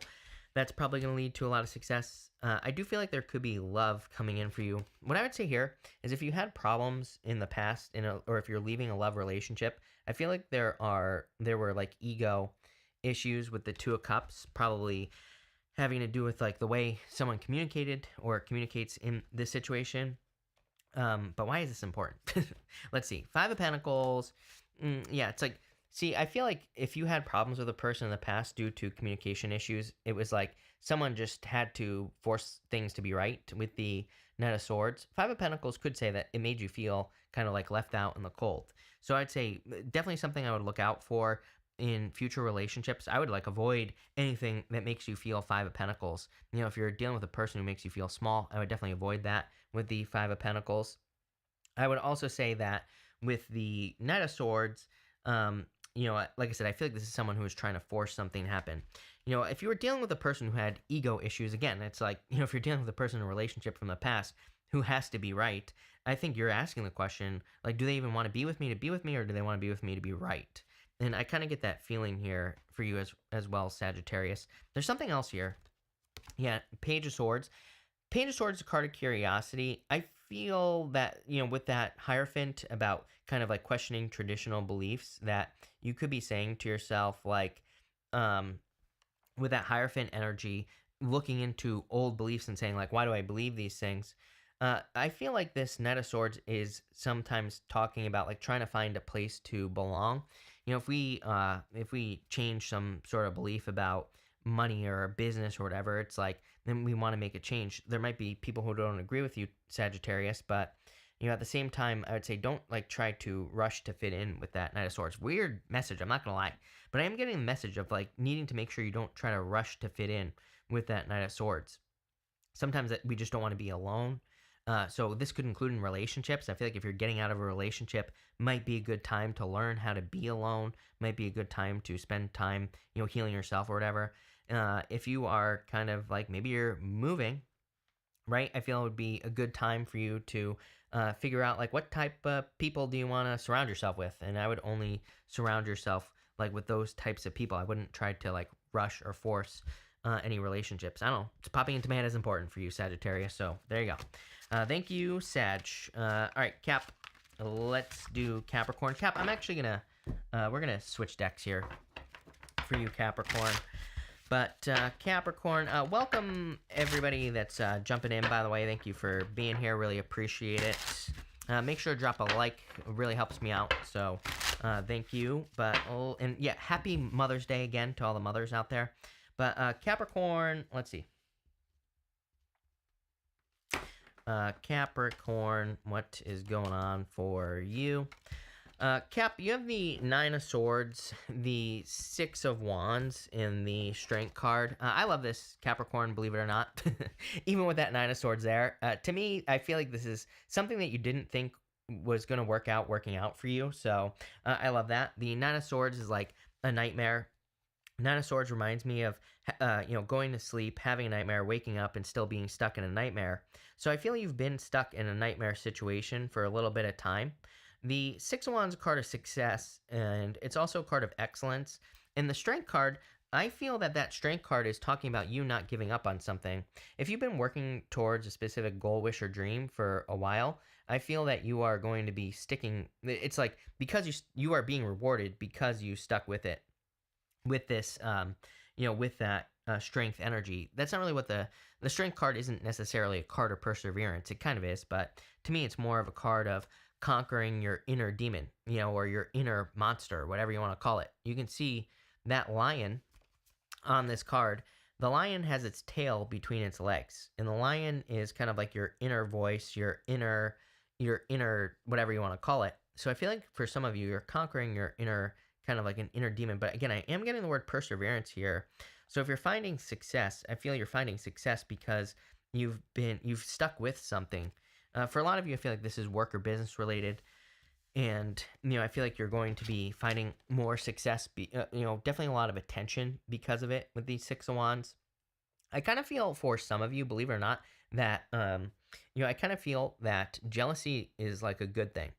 that's probably going to lead to a lot of success. I do feel like there could be love coming in for you. What I would say here is if you had problems in the past, or if you're leaving a love relationship, I feel like there were like ego issues with the Two of Cups, probably having to do with like the way someone communicated or communicates in this situation. But why is this important? Let's see. Five of Pentacles. Yeah, it's like, see, I feel like if you had problems with a person in the past due to communication issues, it was like someone just had to force things to be right. With the Knight of Swords, Five of Pentacles could say that it made you feel kind of like left out in the cold. So I'd say definitely something I would look out for in future relationships. I would like avoid anything that makes you feel Five of Pentacles. You know, if you're dealing with a person who makes you feel small, I would definitely avoid that with the Five of Pentacles. I would also say that with the Knight of Swords, like I said, I feel like this is someone who is trying to force something to happen. You know, if you were dealing with a person who had ego issues, again, it's like, if you're dealing with a person in a relationship from the past who has to be right, I think you're asking the question, like, do they even want to be with me, or do they want to be with me to be right? And I kind of get that feeling here for you as well, Sagittarius. There's something else here. Yeah, Page of Swords. Page of Swords is a card of curiosity. I feel that, with that Hierophant about kind of like questioning traditional beliefs, that you could be saying to yourself, like, with that Hierophant energy, looking into old beliefs and saying, like, why do I believe these things? I feel like this Knight of Swords is sometimes talking about like trying to find a place to belong. If we change some sort of belief about money or business or whatever, it's like, then we want to make a change. There might be people who don't agree with you, Sagittarius, but at the same time, I would say don't like try to rush to fit in with that Knight of Swords. Weird message, I'm not gonna lie, but I am getting the message of like needing to make sure you don't try to rush to fit in with that Knight of Swords. Sometimes we just don't want to be alone. So this could include in relationships. I feel like if you're getting out of a relationship, might be a good time to learn how to be alone. Might be a good time to spend time, healing yourself or whatever. If you are kind of like, maybe you're moving, right? I feel it would be a good time for you to figure out like what type of people do you want to surround yourself with, and I would only surround yourself like with those types of people. I wouldn't try to like rush or force any relationships. I don't know. It's popping into my head is important for you, Sagittarius. So there you go. Thank you, Sag. All right, Cap. Let's do Capricorn. Cap, I'm actually gonna we're gonna switch decks here for you, Capricorn. But Capricorn, welcome everybody that's jumping in, by the way. Thank you for being here. Really appreciate it. Make sure to drop a like. It really helps me out. So thank you. And yeah, happy Mother's Day again to all the mothers out there. But Capricorn, let's see. Capricorn, what is going on for you? Cap, you have the Nine of Swords, the Six of Wands, and the Strength card. I love this, Capricorn, believe it or not. Even with that Nine of Swords there. To me, I feel like this is something that you didn't think was going to working out for you. So I love that. The Nine of Swords is like a nightmare. Nine of Swords reminds me of, going to sleep, having a nightmare, waking up, and still being stuck in a nightmare. So I feel you've been stuck in a nightmare situation for a little bit of time. The Six of Wands is a card of success, and it's also a card of excellence. And the Strength card, I feel that Strength card is talking about you not giving up on something. If you've been working towards a specific goal, wish, or dream for a while, I feel that you are going to be sticking. It's like because you are being rewarded because you stuck with it. With this, with that Strength energy. That's not really what the Strength card isn't necessarily a card of perseverance. It kind of is, but to me, it's more of a card of conquering your inner demon, or your inner monster, whatever you want to call it. You can see that lion on this card. The lion has its tail between its legs, and the lion is kind of like your inner voice, your inner, whatever you want to call it. So I feel like for some of you, you're conquering your inner, kind of like an inner demon. But again, I am getting the word perseverance here. So if you're finding success, I feel you're finding success because you've stuck with something. For a lot of you, I feel like this is work or business related. And, I feel like you're going to be finding more success, definitely a lot of attention because of it with these Six of Wands. I kind of feel for some of you, believe it or not, that, I kind of feel that jealousy is like a good thing.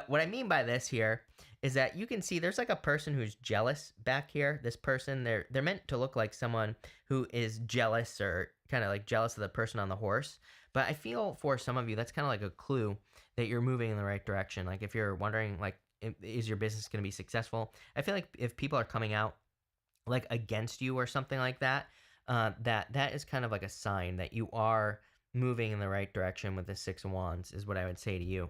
What I mean by this here is that you can see there's like a person who's jealous back here. This person, they're meant to look like someone who is jealous or kind of like jealous of the person on the horse. But I feel for some of you, that's kind of like a clue that you're moving in the right direction. Like if you're wondering, like, is your business going to be successful? I feel like if people are coming out like against you or something like that, that is kind of like a sign that you are moving in the right direction with the Six of Wands is what I would say to you.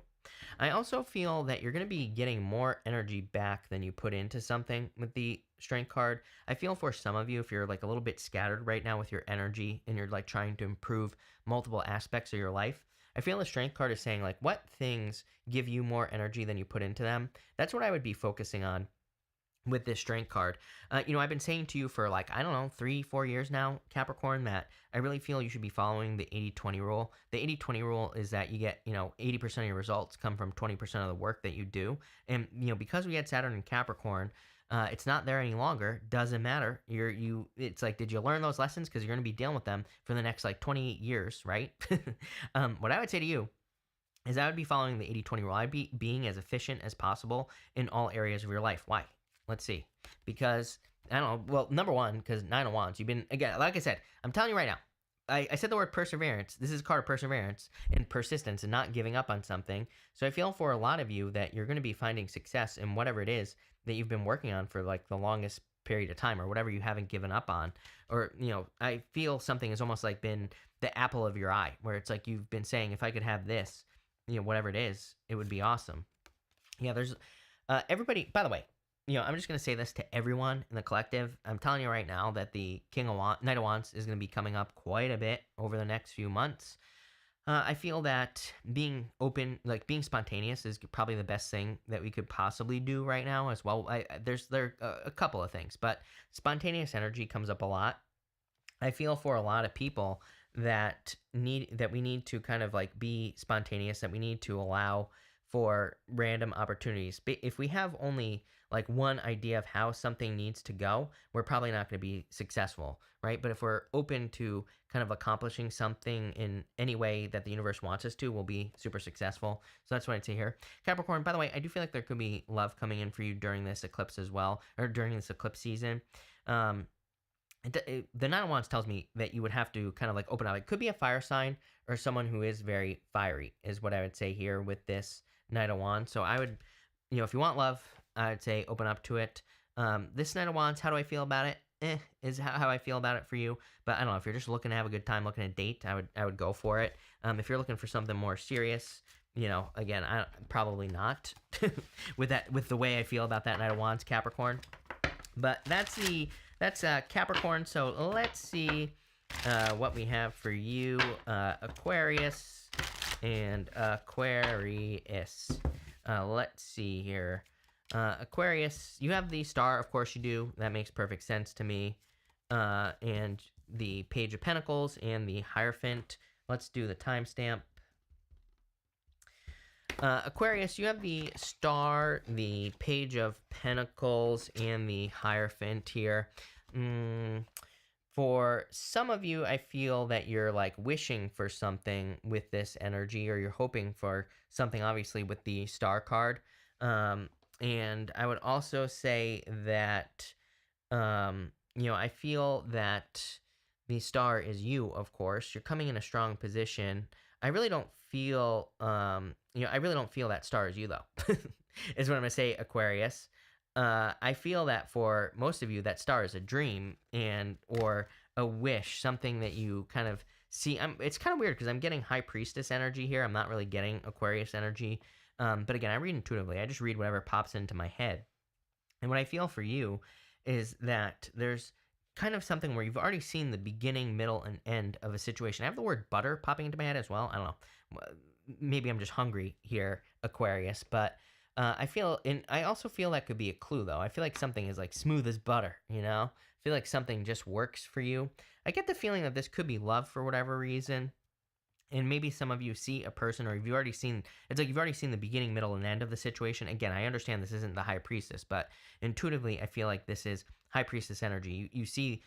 I also feel that you're going to be getting more energy back than you put into something with the Strength card. I feel for some of you, if you're like a little bit scattered right now with your energy and you're like trying to improve multiple aspects of your life, I feel the Strength card is saying like what things give you more energy than you put into them. That's what I would be focusing on with this Strength card. I've been saying to you for like, I don't know, 3-4 years now, Capricorn, that I really feel you should be following the 80-20 rule. The 80-20 rule is that you get, 80% of your results come from 20% of the work that you do. And, because we had Saturn in Capricorn, it's not there any longer. Doesn't matter. It's like, did you learn those lessons? Because you're going to be dealing with them for the next like 28 years, right? What I would say to you is I would be following the 80-20 rule. I'd be being as efficient as possible in all areas of your life. Why? Let's see. Because, I don't know, well, number one, because Nine of Wands, you've been, again, like I said, I'm telling you right now, I said the word perseverance. This is a card of perseverance and persistence and not giving up on something. So I feel for a lot of you that you're going to be finding success in whatever it is that you've been working on for like the longest period of time or whatever you haven't given up on. Or, I feel something has almost like been the apple of your eye where it's like you've been saying, if I could have this, whatever it is, it would be awesome. Yeah, there's everybody, by the way, I'm just going to say this to everyone in the collective. I'm telling you right now that the Knight of Wands is going to be coming up quite a bit over the next few months. I feel that being open, like being spontaneous is probably the best thing that we could possibly do right now as well. There are a couple of things, but spontaneous energy comes up a lot. I feel for a lot of people that we need to kind of like be spontaneous, that we need to allow for random opportunities. If we have only like one idea of how something needs to go, we're probably not going to be successful, right? But if we're open to kind of accomplishing something in any way that the universe wants us to, we'll be super successful. So that's what I'd say here. Capricorn, by the way, I do feel like there could be love coming in for you during this eclipse as well, or during this eclipse season. The Nine of Wands tells me that you would have to kind of like open up. It could be a fire sign or someone who is very fiery, is what I would say here with this Knight of Wands. So I would, if you want love, I would say open up to it. This Knight of Wands, how do I feel about it? Is how I feel about it for you. But I don't know, if you're just looking to have a good time, looking to date, I would go for it. If you're looking for something more serious, again, probably not with the way I feel about that Knight of Wands, Capricorn. But that's Capricorn. So let's see what we have for you, Aquarius and Aquarius. Let's see here. Aquarius, you have the star, of course you do. That makes perfect sense to me. And the Page of Pentacles and the Hierophant. Let's do the timestamp. Aquarius, you have the star, the Page of Pentacles, and the Hierophant here. For some of you, I feel that you're like wishing for something with this energy, or you're hoping for something, obviously, with the star card. And I would also say that, I feel that the star is you, of course. You're coming in a strong position. I really don't feel, I really don't feel that star is you, though, is what I'm going to say, Aquarius. I feel that for most of you, that star is a dream or a wish, something that you kind of see. It's kind of weird because I'm getting High Priestess energy here. I'm not really getting Aquarius energy. But again, I read intuitively. I just read whatever pops into my head. And what I feel for you is that there's kind of something where you've already seen the beginning, middle, and end of a situation. I have the word butter popping into my head as well. I don't know. Maybe I'm just hungry here, Aquarius. But I also feel that could be a clue, though. I feel like something is like smooth as butter, I feel like something just works for you. I get the feeling that this could be love for whatever reason. And maybe some of you see a person, or you've already seen the beginning, middle, and end of the situation. Again, I understand this isn't the High Priestess, but intuitively, I feel like this is High Priestess energy. You see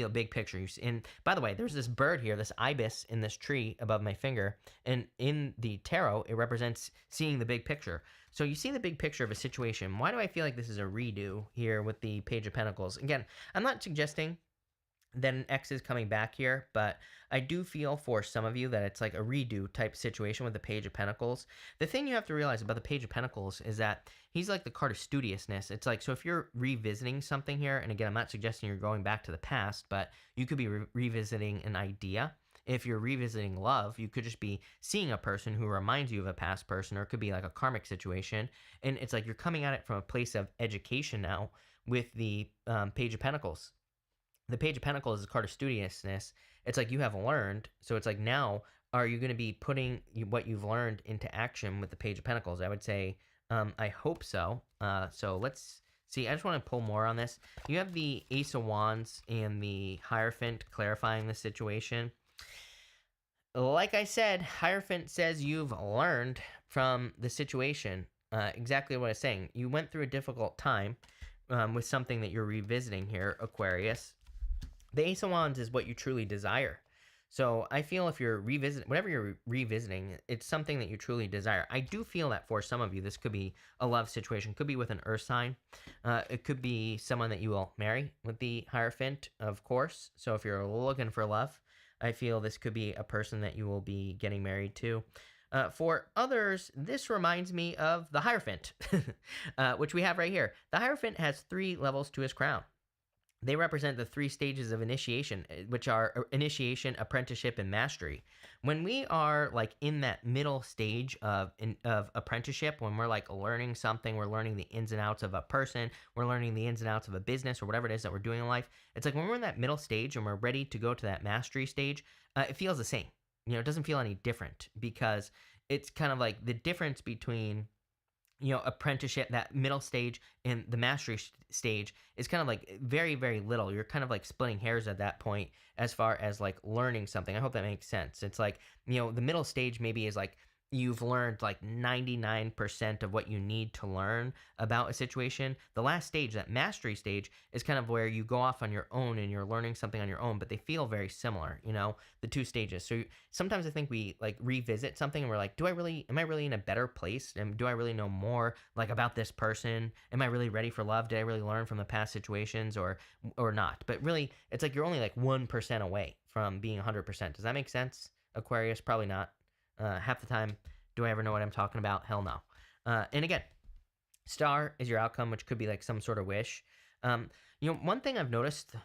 a big picture. And by the way, there's this bird here, this ibis in this tree above my finger, and in the tarot, it represents seeing the big picture. So you see the big picture of a situation. Why do I feel like this is a redo here with the Page of Pentacles? Again, I'm not suggesting that an X is coming back here, but I do feel for some of you that it's like a redo type situation with the Page of Pentacles. The thing you have to realize about the Page of Pentacles is that he's like the card of studiousness. It's like, so if you're revisiting something here, and again, I'm not suggesting you're going back to the past, but you could be revisiting an idea. If you're revisiting love, you could just be seeing a person who reminds you of a past person, or it could be like a karmic situation. And it's like you're coming at it from a place of education now with the Page of Pentacles. The Page of Pentacles is a card of studiousness. It's like you have learned. So it's like, now, are you going to be putting what you've learned into action with the Page of Pentacles? I would say, I hope so. So let's see. I just want to pull more on this. You have the Ace of Wands and the Hierophant clarifying the situation. Like I said, Hierophant says you've learned from the situation. Exactly what I was saying. You went through a difficult time with something that you're revisiting here, Aquarius. The Ace of Wands is what you truly desire. So I feel if you're revisiting, whatever you're revisiting, it's something that you truly desire. I do feel that for some of you, this could be a love situation. Could be with an earth sign. It could be someone that you will marry with the Hierophant, of course. So if you're looking for love, I feel this could be a person that you will be getting married to. For others, this reminds me of the Hierophant, which we have right here. The Hierophant has 3 levels to his crown. They represent the 3 stages of initiation, which are initiation, apprenticeship, and mastery. When we are like in that middle stage of apprenticeship, when we're like learning something, we're learning the ins and outs of a person, we're learning the ins and outs of a business, or whatever it is that we're doing in life. It's like when we're in that middle stage and we're ready to go to that mastery stage, it feels the same. It doesn't feel any different, because it's kind of like the difference between apprenticeship, that middle stage, and the mastery stage is kind of like very, very little. You're kind of like splitting hairs at that point as far as like learning something. I hope that makes sense. It's like, the middle stage maybe is like, you've learned like 99% of what you need to learn about a situation. The last stage, that mastery stage, is kind of where you go off on your own and you're learning something on your own, but they feel very similar, the two stages. So sometimes I think we like revisit something and we're like, am I really in a better place? And do I really know more like about this person? Am I really ready for love? Did I really learn from the past situations or not? But really, it's like you're only like 1% away from being 100%. Does that make sense, Aquarius? Probably not. Half the time, do I ever know what I'm talking about? Hell no. And again, star is your outcome, which could be like some sort of wish. One thing I've noticed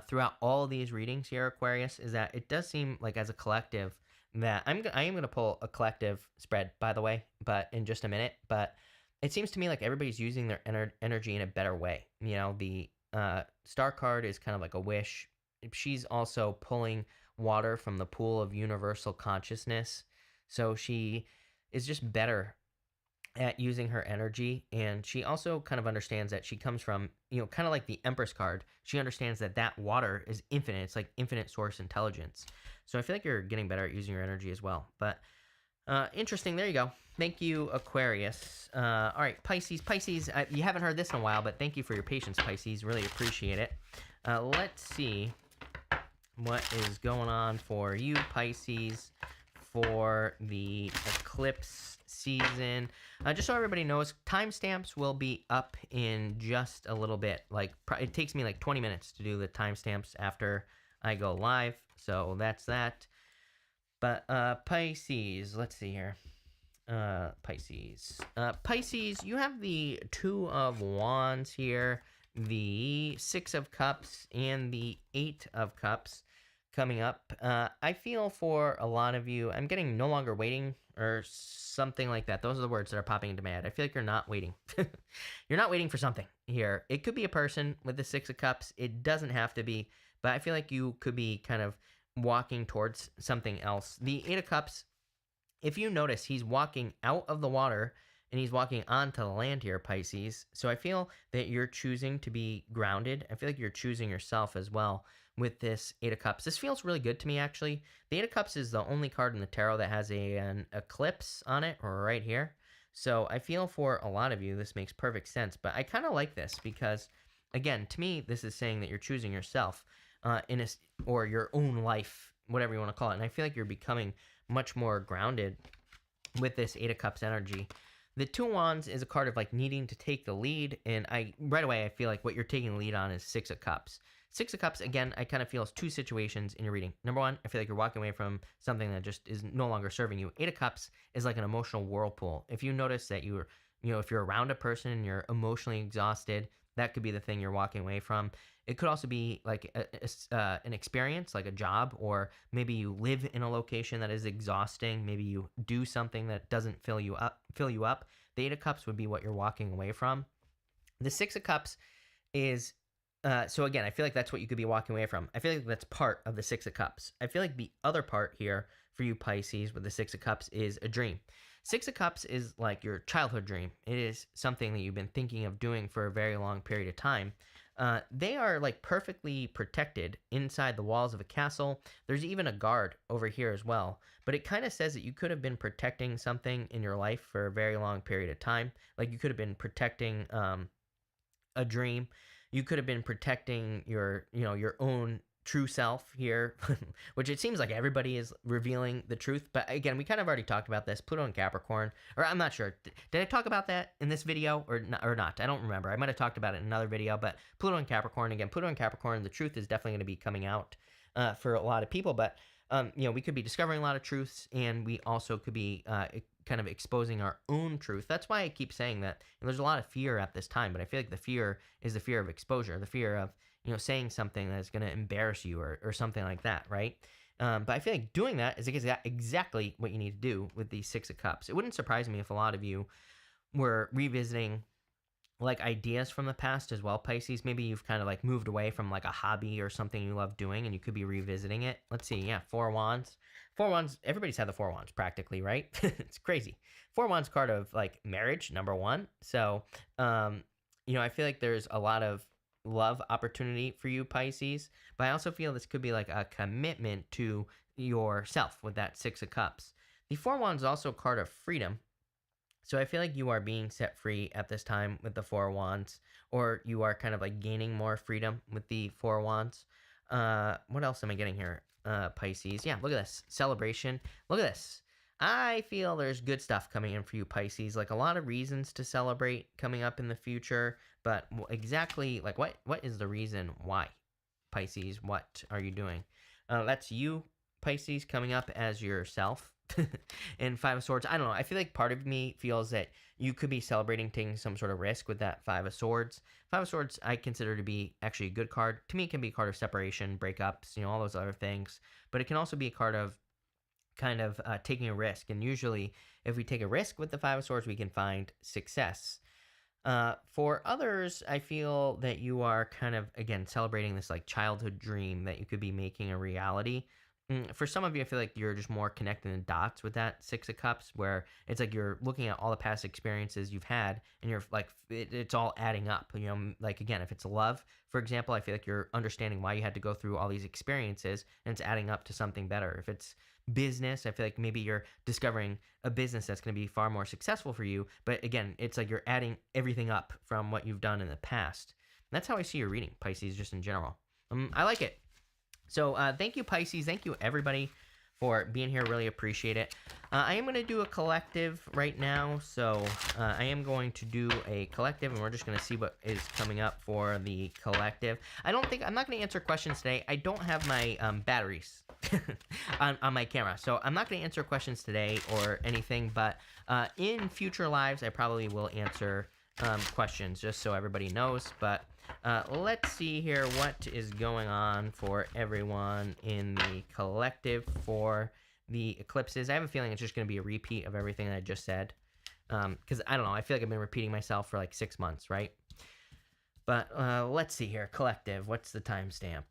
throughout all these readings here, Aquarius, is that it does seem like as a collective that I am going to pull a collective spread, by the way, but in just a minute. But it seems to me like everybody's using their energy in a better way. The star card is kind of like a wish. She's also pulling water from the pool of universal consciousness. So she is just better at using her energy. And she also kind of understands that she comes from, kind of like the Empress card. She understands that water is infinite. It's like infinite source intelligence. So I feel like you're getting better at using your energy as well. But interesting. There you go. Thank you, Aquarius. All right, Pisces. You haven't heard this in a while, but thank you for your patience, Pisces. Really appreciate it. Let's see what is going on for you, Pisces, for the eclipse season. Just so everybody knows, timestamps will be up in just a little bit. Like it takes me like 20 minutes to do the timestamps after I go live. So that's that. But Pisces, let's see here. Pisces, you have the Two of Wands here, the Six of Cups, and the Eight of Cups coming up. I feel for a lot of you, I'm getting no longer waiting or something like that. Those are the words that are popping into my head. I feel like you're not waiting. You're not waiting for something here. It could be a person with the Six of Cups. It doesn't have to be, but I feel like you could be kind of walking towards something else. The Eight of Cups, if you notice, he's walking out of the water and he's walking onto the land here, Pisces. So I feel that you're choosing to be grounded. I feel like you're choosing yourself as well with this Eight of Cups. This feels really good to me, actually. The Eight of Cups is the only card in the tarot that has an eclipse on it right here. So I feel for a lot of you, this makes perfect sense. But I kind of like this because, again, to me, this is saying that you're choosing yourself or your own life, whatever you want to call it. And I feel like you're becoming much more grounded with this Eight of Cups energy. The Two of Wands is a card of like needing to take the lead. And right away, I feel like what you're taking the lead on is Six of Cups. Six of Cups, again, I kind of feel is two situations in your reading. Number one, I feel like you're walking away from something that just is no longer serving you. Eight of Cups is like an emotional whirlpool. If you notice that if you're around a person and you're emotionally exhausted, that could be the thing you're walking away from. It could also be like an experience, like a job, or maybe you live in a location that is exhausting. Maybe you do something that doesn't fill you up. The Eight of Cups would be what you're walking away from. The Six of Cups is so again, I feel like that's what you could be walking away from. I feel like that's part of the Six of Cups. I feel like the other part here for you, Pisces, with the Six of Cups is a dream. Six of Cups is like your childhood dream. It is something that you've been thinking of doing for a very long period of time. They are like perfectly protected inside the walls of a castle. There's even a guard over here as well. But it kind of says that you could have been protecting something in your life for a very long period of time. Like you could have been protecting a dream. You could have been protecting your own true self here, which it seems like everybody is revealing the truth. But again, we kind of already talked about this. Pluto and Capricorn, or I'm not sure. Did I talk about that in this video or not? I don't remember. I might have talked about it in another video, but Pluto and Capricorn, again, Pluto and Capricorn, the truth is definitely going to be coming out for a lot of people. But, we could be discovering a lot of truths, and we also could be kind of exposing our own truth. That's why I keep saying that there's a lot of fear at this time, but I feel like the fear is the fear of exposure, the fear of, saying something that's going to embarrass you or something like that, right? But I feel like doing that is exactly what you need to do with the Six of Cups. It wouldn't surprise me if a lot of you were revisiting like ideas from the past as well, Pisces. Maybe you've kind of like moved away from like a hobby or something you love doing and you could be revisiting it. Let's see. Yeah, Four of Wands. Four of Wands, everybody's had the Four of Wands practically, right? It's crazy. Four of Wands card of like marriage, number one. So, I feel like there's a lot of love opportunity for you, Pisces, but I also feel this could be like a commitment to yourself with that Six of Cups. The Four of Wands is also a card of freedom. So I feel like you are being set free at this time with the Four of Wands, or you are kind of like gaining more freedom with the Four of Wands. What else am I getting here? Pisces. Yeah, look at this. Celebration. Look at this. I feel there's good stuff coming in for you, Pisces. Like a lot of reasons to celebrate coming up in the future, but exactly like what is the reason why, Pisces? What are you doing? That's you, Pisces, coming up as yourself. And Five of Swords, I don't know. I feel like part of me feels that you could be celebrating taking some sort of risk with that Five of Swords. Five of Swords, I consider to be actually a good card. To me, it can be a card of separation, breakups, all those other things. But it can also be a card of kind of taking a risk. And usually, if we take a risk with the Five of Swords, we can find success. For others, I feel that you are kind of, again, celebrating this like childhood dream that you could be making a reality. For some of you, I feel like you're just more connecting the dots with that Six of Cups, where it's like you're looking at all the past experiences you've had, and you're like, it's all adding up. Like again, if it's love, for example, I feel like you're understanding why you had to go through all these experiences, and it's adding up to something better. If it's business, I feel like maybe you're discovering a business that's going to be far more successful for you. But again, it's like you're adding everything up from what you've done in the past. And that's how I see your reading, Pisces, just in general. I like it. So thank you, Pisces. Thank you, everybody, for being here. Really appreciate it. I am going to do a collective right now. So I am going to do a collective, and we're just going to see what is coming up for the collective. I'm not going to answer questions today. I don't have my batteries on my camera. So I'm not going to answer questions today or anything. But in future lives, I probably will answer questions, just so everybody knows. But let's see here what is going on for everyone in the collective for the eclipses. I have a feeling it's just going to be a repeat of everything that I just said, because I don't know, I feel like I've been repeating myself for like 6 months, right? But let's see here. Collective, what's the timestamp?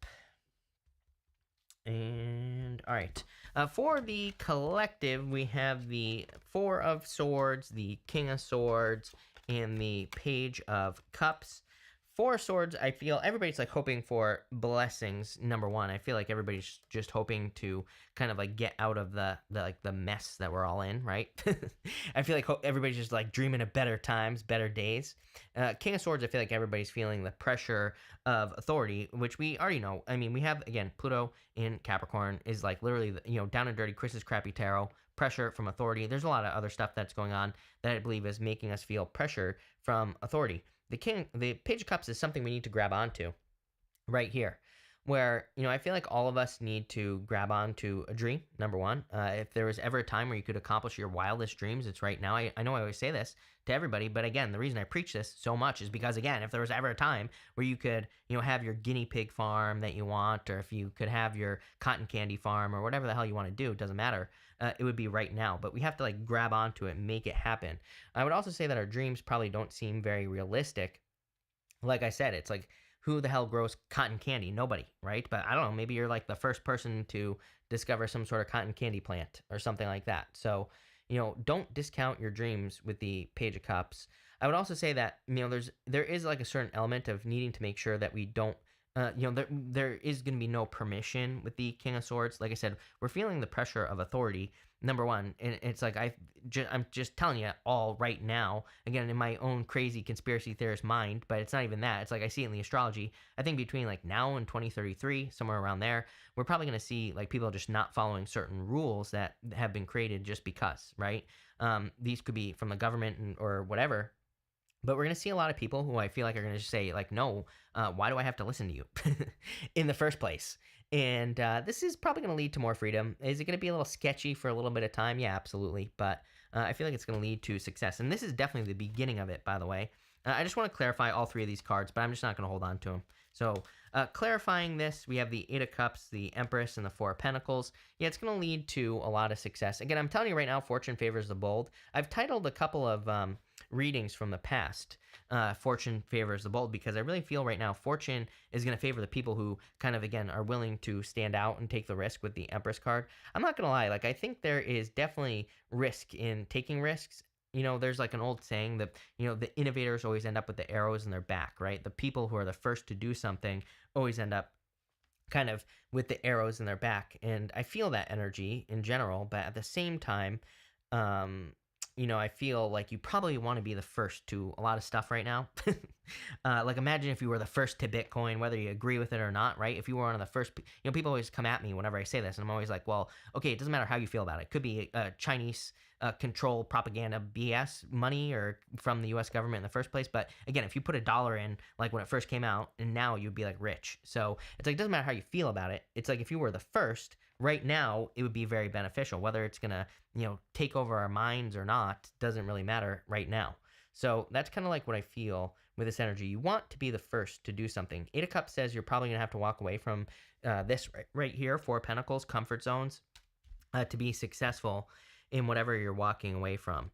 And all right, for the collective, we have the Four of Swords, the King of Swords, and the Page of Cups. Four of Swords, I feel everybody's like hoping for blessings. Number one, I feel like everybody's just hoping to kind of like get out of the mess that we're all in, right? I feel like everybody's just like dreaming of better times, better days. King of Swords, I feel like everybody's feeling the pressure of authority, which we already know. I mean, we have, again, Pluto in Capricorn is like literally, down and dirty, Chris's crappy tarot, pressure from authority. There's a lot of other stuff that's going on that I believe is making us feel pressure from authority. The Page of Cups is something we need to grab onto right here, where, I feel like all of us need to grab onto a dream, number one. If there was ever a time where you could accomplish your wildest dreams, it's right now. I know I always say this to everybody, but again, the reason I preach this so much is because, again, if there was ever a time where you could, have your guinea pig farm that you want, or if you could have your cotton candy farm or whatever the hell you want to do, it doesn't matter. It would be right now, but we have to like grab onto it and make it happen. I would also say that our dreams probably don't seem very realistic. Like I said, it's like, who the hell grows cotton candy? Nobody, right? But I don't know, maybe you're like the first person to discover some sort of cotton candy plant or something like that. So, don't discount your dreams with the Page of Cups. I would also say that, there is like a certain element of needing to make sure that we don't, there is going to be no permission with the King of Swords. Like I said, we're feeling the pressure of authority, number one. And it's like, I'm just telling you all right now, again, in my own crazy conspiracy theorist mind, but it's not even that. It's like I see it in the astrology. I think between like now and 2033, somewhere around there, we're probably going to see like people just not following certain rules that have been created just because, right? These could be from the government or whatever. But we're going to see a lot of people who I feel like are going to just say, like, no, why do I have to listen to you in the first place? And this is probably going to lead to more freedom. Is it going to be a little sketchy for a little bit of time? Yeah, absolutely. But I feel like it's going to lead to success. And this is definitely the beginning of it, by the way. I just want to clarify all three of these cards, but I'm just not going to hold on to them. So clarifying this, we have the Eight of Cups, the Empress, and the Four of Pentacles. Yeah, it's going to lead to a lot of success. Again, I'm telling you right now, fortune favors the bold. I've titled a couple of readings from the past, fortune favors the bold, because I really feel right now fortune is going to favor the people who kind of, again, are willing to stand out and take the risk with the Empress card. I'm not going to lie, like I think there is definitely risk in taking risks. There's like an old saying that, the innovators always end up with the arrows in their back, right? The people who are the first to do something always end up kind of with the arrows in their back. And I feel that energy in general, but at the same time, um, I feel like you probably want to be the first to a lot of stuff right now. Like imagine if you were the first to Bitcoin, whether you agree with it or not, right? If you were one of the first, people always come at me whenever I say this, and I'm always like, well, okay, it doesn't matter how you feel about it. It could be Chinese control propaganda BS money or from the U.S. government in the first place. But again, if you put $1 in, like when it first came out, and now you'd be like rich. So it's like, it doesn't matter how you feel about it. It's like if you were the first right now, it would be very beneficial. Whether it's going to, take over our minds or not, doesn't really matter right now. So that's kind of like what I feel with this energy. You want to be the first to do something. Eight of Cups says you're probably going to have to walk away from this right here, Four of Pentacles, comfort zones, to be successful in whatever you're walking away from.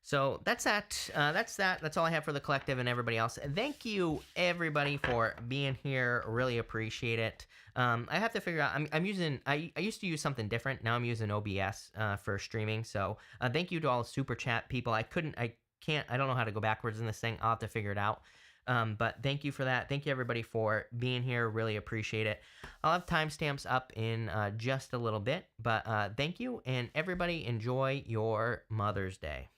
So that's that. That's all I have for the collective and everybody else. Thank you, everybody, for being here. Really appreciate it. I have to figure out. I'm using. I used to use something different. Now I'm using OBS for streaming. So thank you to all the super chat people. I can't. I don't know how to go backwards in this thing. I'll have to figure it out. But thank you for that. Thank you, everybody, for being here. Really appreciate it. I'll have timestamps up in just a little bit. But thank you, and everybody enjoy your Mother's Day.